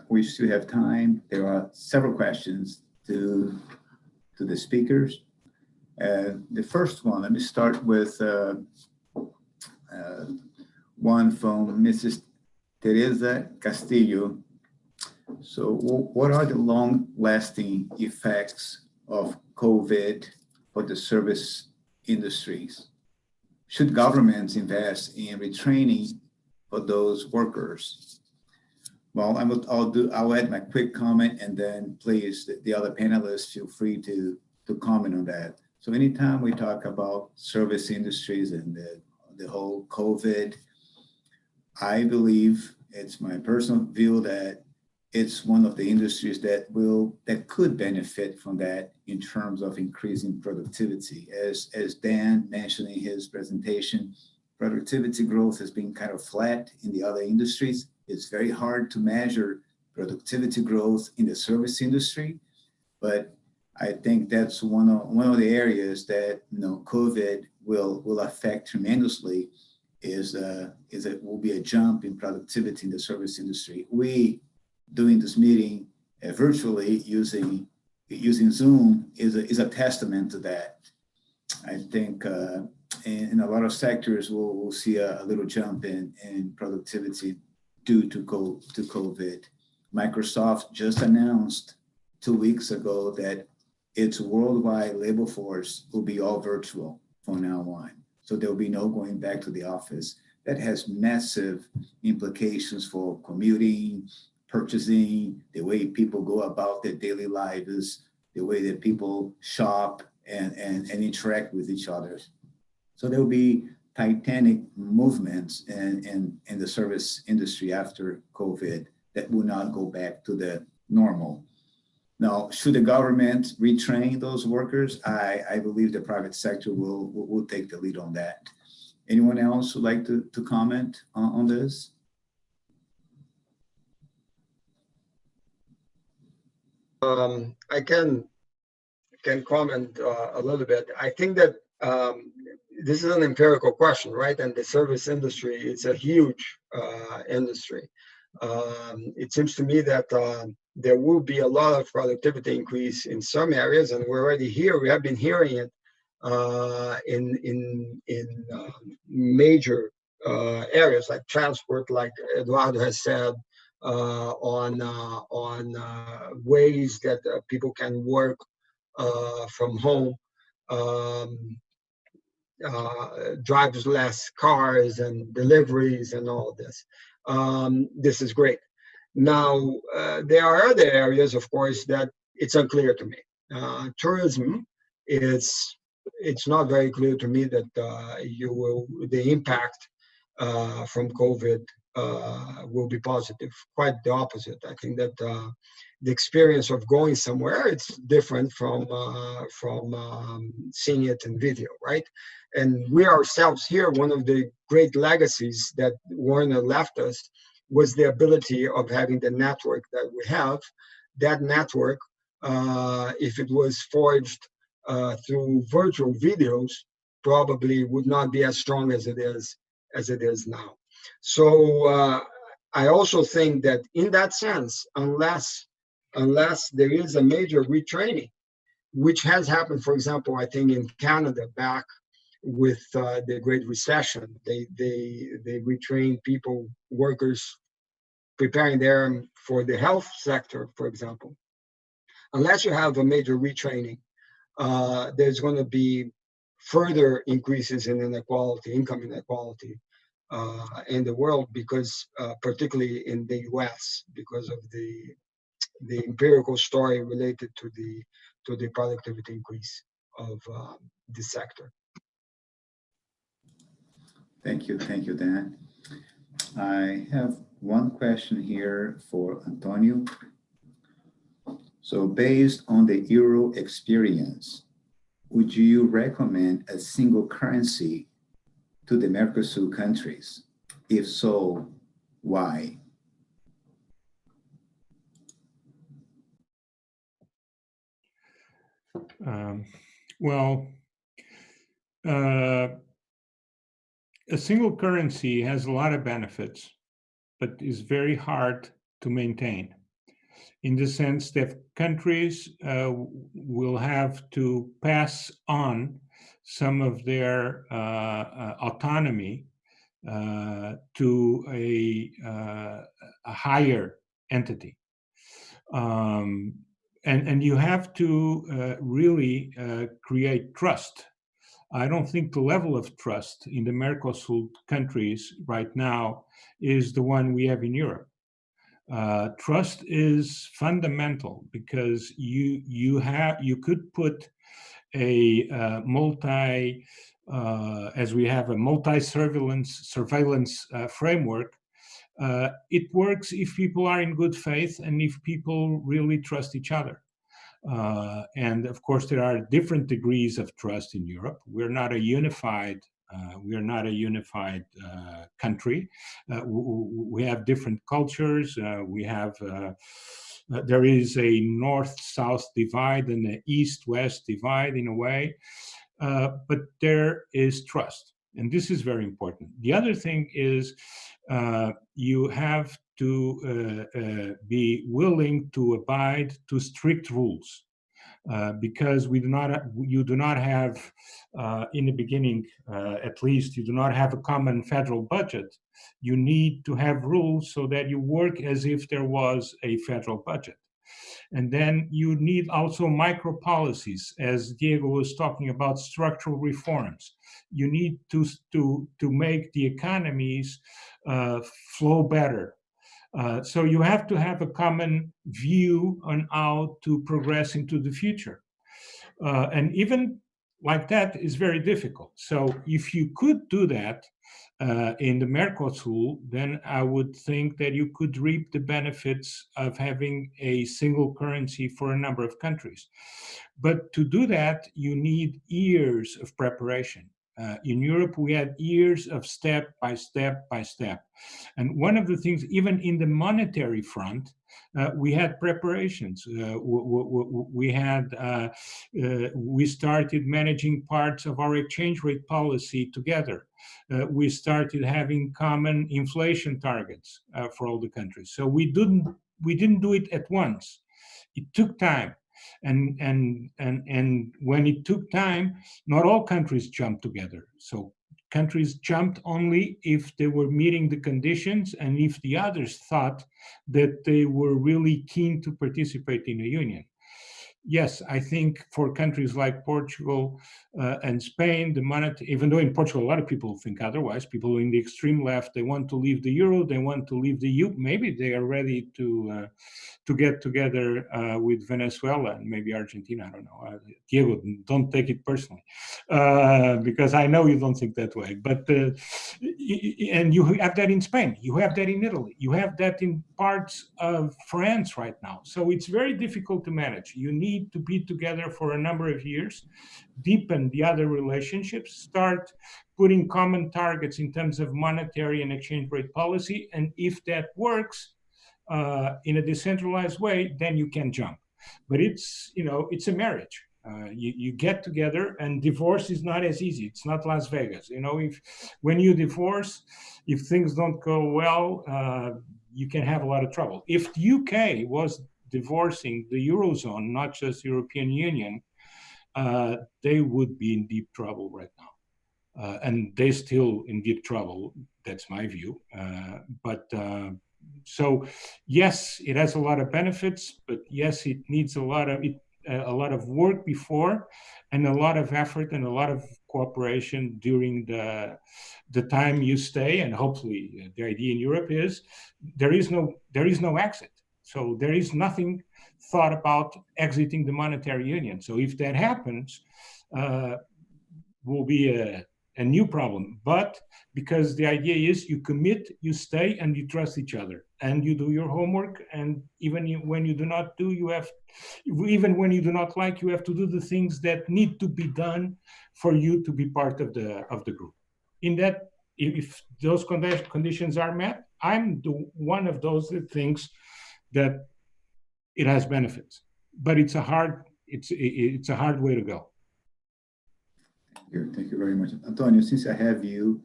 We still have time. There are several questions to the speakers. The first one, let me start with one from Mrs. Teresa Castillo. So what are the long-lasting effects of COVID for the service industries? Should governments invest in retraining for those workers? Well, I'll add my quick comment, and then please, the other panelists, feel free to comment on that. So anytime we talk about service industries and the whole COVID, I believe, it's my personal view, that it's one of the industries that could benefit from that in terms of increasing productivity. As Dan mentioned in his presentation, productivity growth has been kind of flat in the other industries. It's very hard to measure productivity growth in the service industry, but I think that's one of the areas that COVID will affect tremendously. It will be a jump in productivity in the service industry. We doing this meeting virtually using Zoom is a testament to that. I think in a lot of sectors we'll see a little jump in productivity due to COVID. Microsoft just announced 2 weeks ago that its worldwide labor force will be all virtual from now on. So there will be no going back to the office. That has massive implications for commuting, purchasing, the way people go about their daily lives, the way that people shop and interact with each other. So there will be titanic movements in the service industry after COVID that will not go back to the normal. Now, should the government retrain those workers? I believe the private sector will take the lead on that. Anyone else would like to comment on this? I can comment a little bit. I think that this is an empirical question, right? And the service industry, it's a huge industry. It seems to me that there will be a lot of productivity increase in some areas, and we're already here. We have been hearing it in major areas like transport, like Eduardo has said, on ways that people can work from home, drives less cars and deliveries and all of this. This is great. Now, there are other areas, of course, that it's unclear to me. Tourism, it's not very clear to me that the impact from COVID will be positive. Quite the opposite. I think that the experience of going somewhere, it's different from seeing it in video, right? And we ourselves here, one of the great legacies that Werner left us was the ability of having the network that we have. That network, if it was forged through virtual videos, probably would not be as strong as it is now. So I also think that in that sense, unless there is a major retraining, which has happened, for example, I think in Canada back with the Great Recession, they retrained people, workers, preparing them for the health sector, for example. Unless you have a major retraining, there's going to be further increases in inequality, income inequality in the world, because particularly in the US, because of the empirical story related to the productivity increase of this sector. Thank you, Dan. I have one question here for Antonio. So based on the Euro experience, would you recommend a single currency to the Mercosur countries? If so, why? Well, a single currency has a lot of benefits, but is very hard to maintain, in the sense that countries will have to pass on some of their autonomy to a higher entity. And you have to really create trust. I don't think the level of trust in the Mercosur countries right now is the one we have in Europe. Trust is fundamental, because you could put a as we have a surveillance framework. It works if people are in good faith and if people really trust each other. And of course, there are different degrees of trust in Europe. We're not a unified country. We have different cultures. There is a north-south divide and an east-west divide in a way, but there is trust, and this is very important. The other thing is you have to be willing to abide to strict rules. Because you do not have, in the beginning, at least, you do not have a common federal budget. You need to have rules so that you work as if there was a federal budget. And then you need also micro policies, as Diego was talking about, structural reforms. You need to make the economies flow better. So you have to have a common view on how to progress into the future. And even like that is very difficult. So if you could do that in the Mercosur, then I would think that you could reap the benefits of having a single currency for a number of countries. But to do that, you need years of preparation. In Europe, we had years of step by step by step. And one of the things, even in the monetary front, we had preparations. We started managing parts of our exchange rate policy together. We started having common inflation targets for all the countries. So we didn't do it at once. It took time. And when it took time, not all countries jumped together. So countries jumped only if they were meeting the conditions and if the others thought that they were really keen to participate in a union. Yes, I think for countries like Portugal and Spain, even though in Portugal a lot of people think otherwise, people in the extreme left, they want to leave the euro, they want to leave the EU. Maybe they are ready to get together with Venezuela and maybe Argentina. I don't know. Diego, don't take it personally, because I know you don't think that way. But and you have that in Spain, you have that in Italy, you have that in parts of France right now. So it's very difficult to manage. You need to be together for a number of years, deepen the other relationships, start putting common targets in terms of monetary and exchange rate policy, and if that works in a decentralized way, then you can jump. But it's a marriage. You get together, and divorce is not as easy. It's not Las Vegas. When you divorce, if things don't go well, you can have a lot of trouble. If the UK was divorcing the Eurozone, not just the European Union, they would be in deep trouble right now. And they're still in deep trouble. That's my view. So yes, it has a lot of benefits, but yes, it needs a lot of work before, and a lot of effort and a lot of cooperation during the time you stay. And hopefully, the idea in Europe is there is no exit. So there is nothing thought about exiting the monetary union. So if that happens, will be a new problem. But because the idea is you commit, you stay, and you trust each other, and you do your homework. And even when you do not do, even when you do not like, you have to do the things that need to be done for you to be part of the group. In that, if those conditions are met, I'm one of those that thinks that it has benefits, but it's a hard it's a hard way to go. Thank you very much. Antonio, since I have you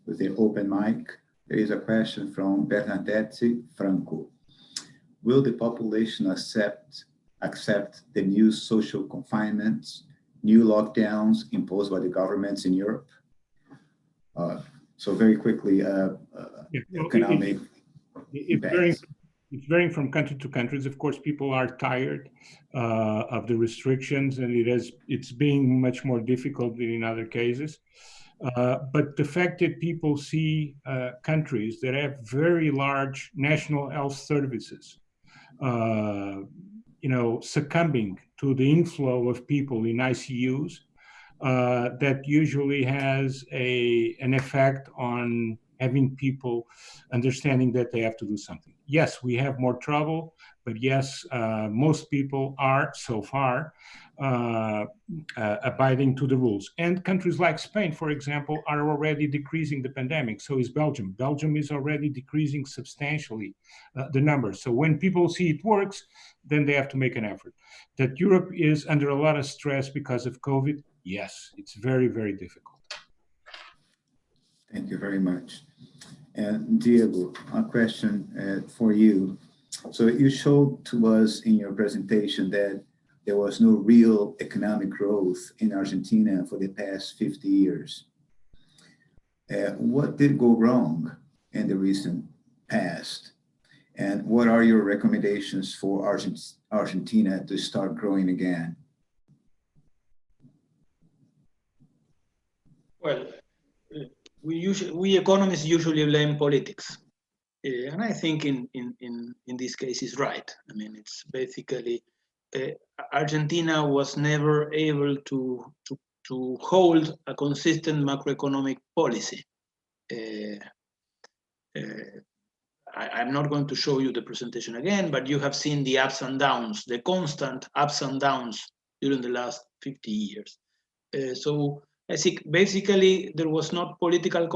with the open mic, there is a question from Bernadette Franco. Will the population accept the new social confinements, new lockdowns imposed by the governments in Europe? So very quickly, economic impacts. It's varying from country to country. Of course, people are tired of the restrictions, and it's being much more difficult than in other cases. But the fact that people see countries that have very large national health services, succumbing to the inflow of people in ICUs, that usually has an effect on having people understanding that they have to do something. Yes, we have more trouble, but yes, most people are so far abiding to the rules. And countries like Spain, for example, are already decreasing the pandemic. So is Belgium. Belgium is already decreasing substantially the numbers. So when people see it works, then they have to make an effort. That Europe is under a lot of stress because of COVID, yes, it's very, very difficult. Thank you very much. And Diego, a question for you. So you showed to us in your presentation that there was no real economic growth in Argentina for the past 50 years. What did go wrong in the recent past? And what are your recommendations for Argentina to start growing again? Well, we economists usually blame politics, and I think in this case is right. I mean, it's basically Argentina was never able to hold a consistent macroeconomic policy. I'm not going to show you the presentation again, but you have seen the ups and downs, the constant ups and downs during the last 50 years. So I think basically there was not political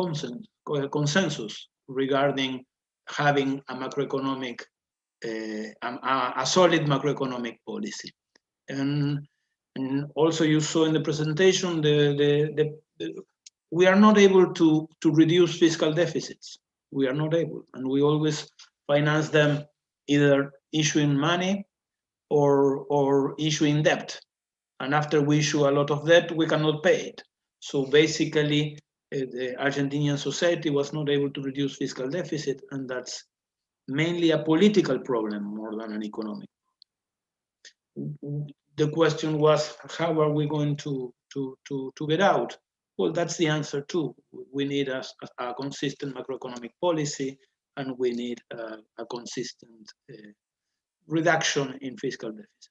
consensus regarding having a macroeconomic, a solid macroeconomic policy. And also you saw in the presentation, we are not able to reduce fiscal deficits. We are not able, and we always finance them either issuing money or issuing debt. And after we issue a lot of debt, we cannot pay it. So basically, the Argentinian society was not able to reduce fiscal deficit, and that's mainly a political problem more than an economic. The question was, how are we going to get out? Well, that's the answer too. We need a consistent macroeconomic policy, and we need a consistent reduction in fiscal deficit.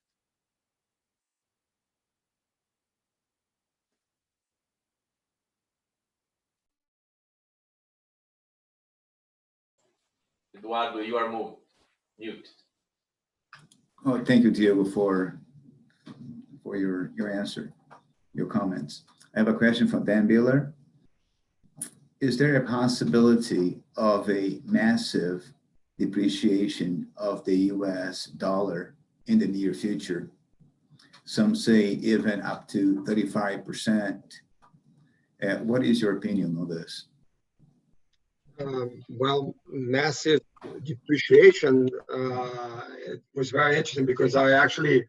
Eduardo, you are mute. Oh, thank you, Diego, for your answer, your comments. I have a question from Dan Biller. Is there a possibility of a massive depreciation of the US dollar in the near future? Some say even up to 35%. What is your opinion on this? Well, massive depreciation, it was very interesting because I actually,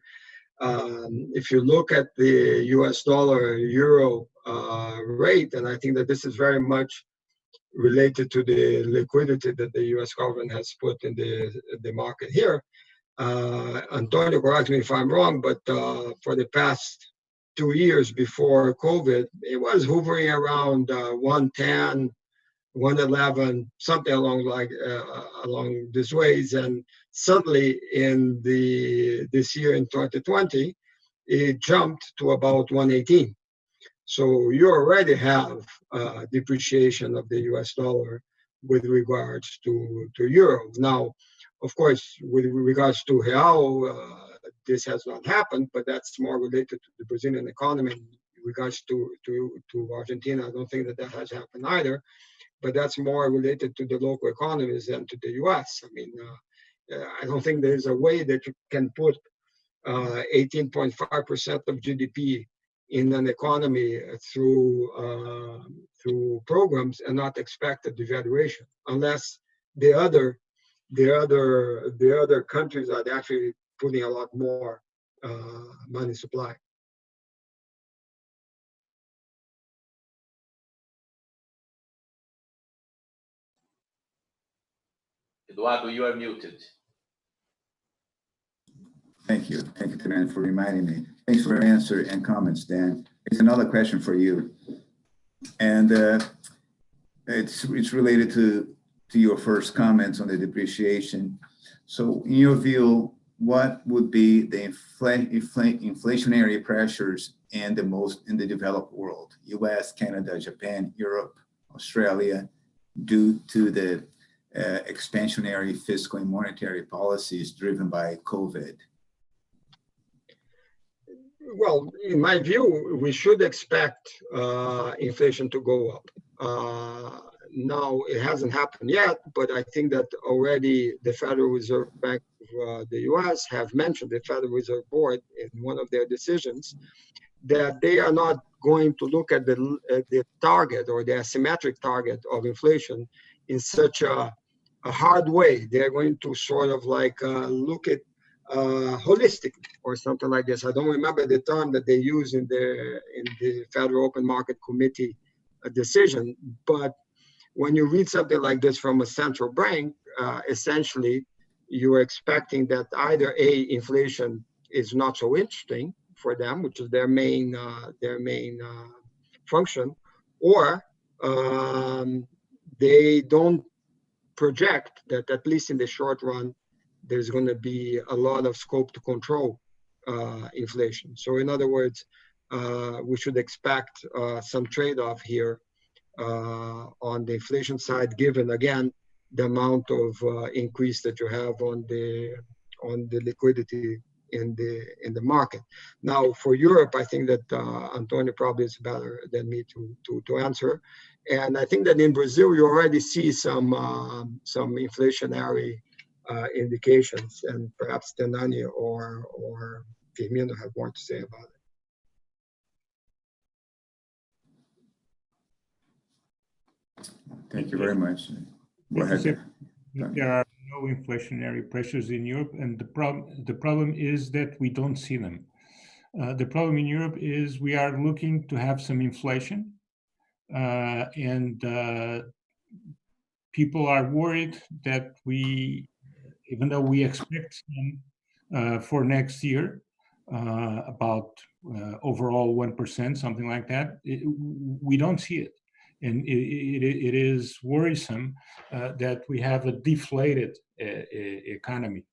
if you look at the US dollar euro rate, and I think that this is very much related to the liquidity that the US government has put in the market here. Antonio, correct me if I'm wrong, but for the past 2 years before COVID, it was hovering around 110, 111, something along these ways, and suddenly in this year in 2020, it jumped to about 118. So you already have depreciation of the US dollar with regards to euro. Now, of course, with regards to real, this has not happened, but that's more related to the Brazilian economy. In regards to Argentina, I don't think that has happened either. But that's more related to the local economies than to the US. I mean, I don't think there's a way that you can put 18.5% of GDP in an economy through programs and not expect a devaluation, unless the other countries are actually putting a lot more money supply. Eduardo, you are muted. Thank you, Tenani, for reminding me. Thanks for your answer and comments, Dan. It's another question for you, and it's related to your first comments on the depreciation. So, in your view, what would be the inflationary pressures in the developed world, U.S., Canada, Japan, Europe, Australia, due to the expansionary fiscal and monetary policies driven by COVID? Well, in my view, we should expect inflation to go up. Now, it hasn't happened yet, but I think that already the Federal Reserve Bank of the U.S. have mentioned, the Federal Reserve Board, in one of their decisions, that they are not going to look at the target or the asymmetric target of inflation in such a hard way. They're going to sort of like look at holistic or something like this. I don't remember the term that they use in the Federal Open Market Committee decision, but when you read something like this from a central bank, essentially you're expecting that either inflation is not so interesting for them, which is their main function, or they don't project that, at least in the short run, there's going to be a lot of scope to control inflation. So in other words, we should expect some trade-off here on the inflation side, given again the amount of increase that you have on the liquidity in the market. Now, for Europe, I think that Antonio probably is better than me to answer. And I think that in Brazil, you already see some inflationary indications, and perhaps Tenani or Firmino have more to say about it. Thank you very much. Go ahead. There are no inflationary pressures in Europe, and the problem is that we don't see them. The problem in Europe is we are looking to have some inflation, and people are worried that even though we expect some for next year, about overall 1%, something like that, we don't see it. And it is worrisome that we have a deflated economy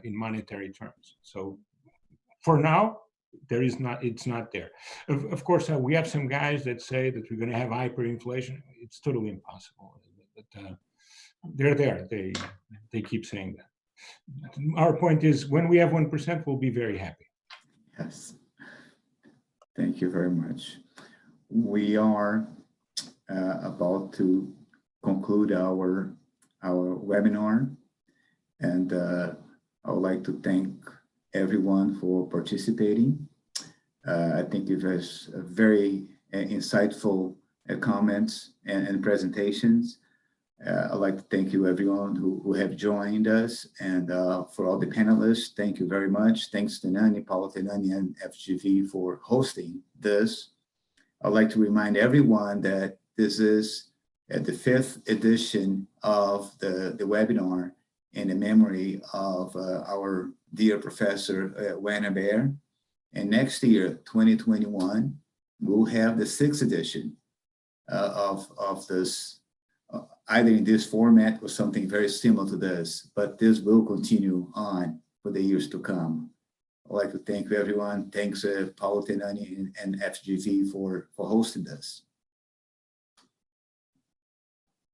in monetary terms. So for now, it's not there. Of course, we have some guys that say that we're going to have hyperinflation. It's totally impossible. But they're there. They keep saying that. Our point is, when we have 1%, we'll be very happy. Yes. Thank you very much. We are about to conclude our webinar, and I would like to thank everyone for participating. I think it was very insightful comments and presentations. I'd like to thank you, everyone who have joined us, and for all the panelists, thank you very much. Thanks to Tenani, Paulo, Tenani, and FGV for hosting this. I'd like to remind everyone that this is the 5th edition of the webinar in the memory of our dear Professor Werner Baer. And next year, 2021, we'll have the 6th edition of this, either in this format or something very similar to this, but this will continue on for the years to come. I'd like to thank everyone. Thanks, Paulo, Tenani, and FGV for hosting this.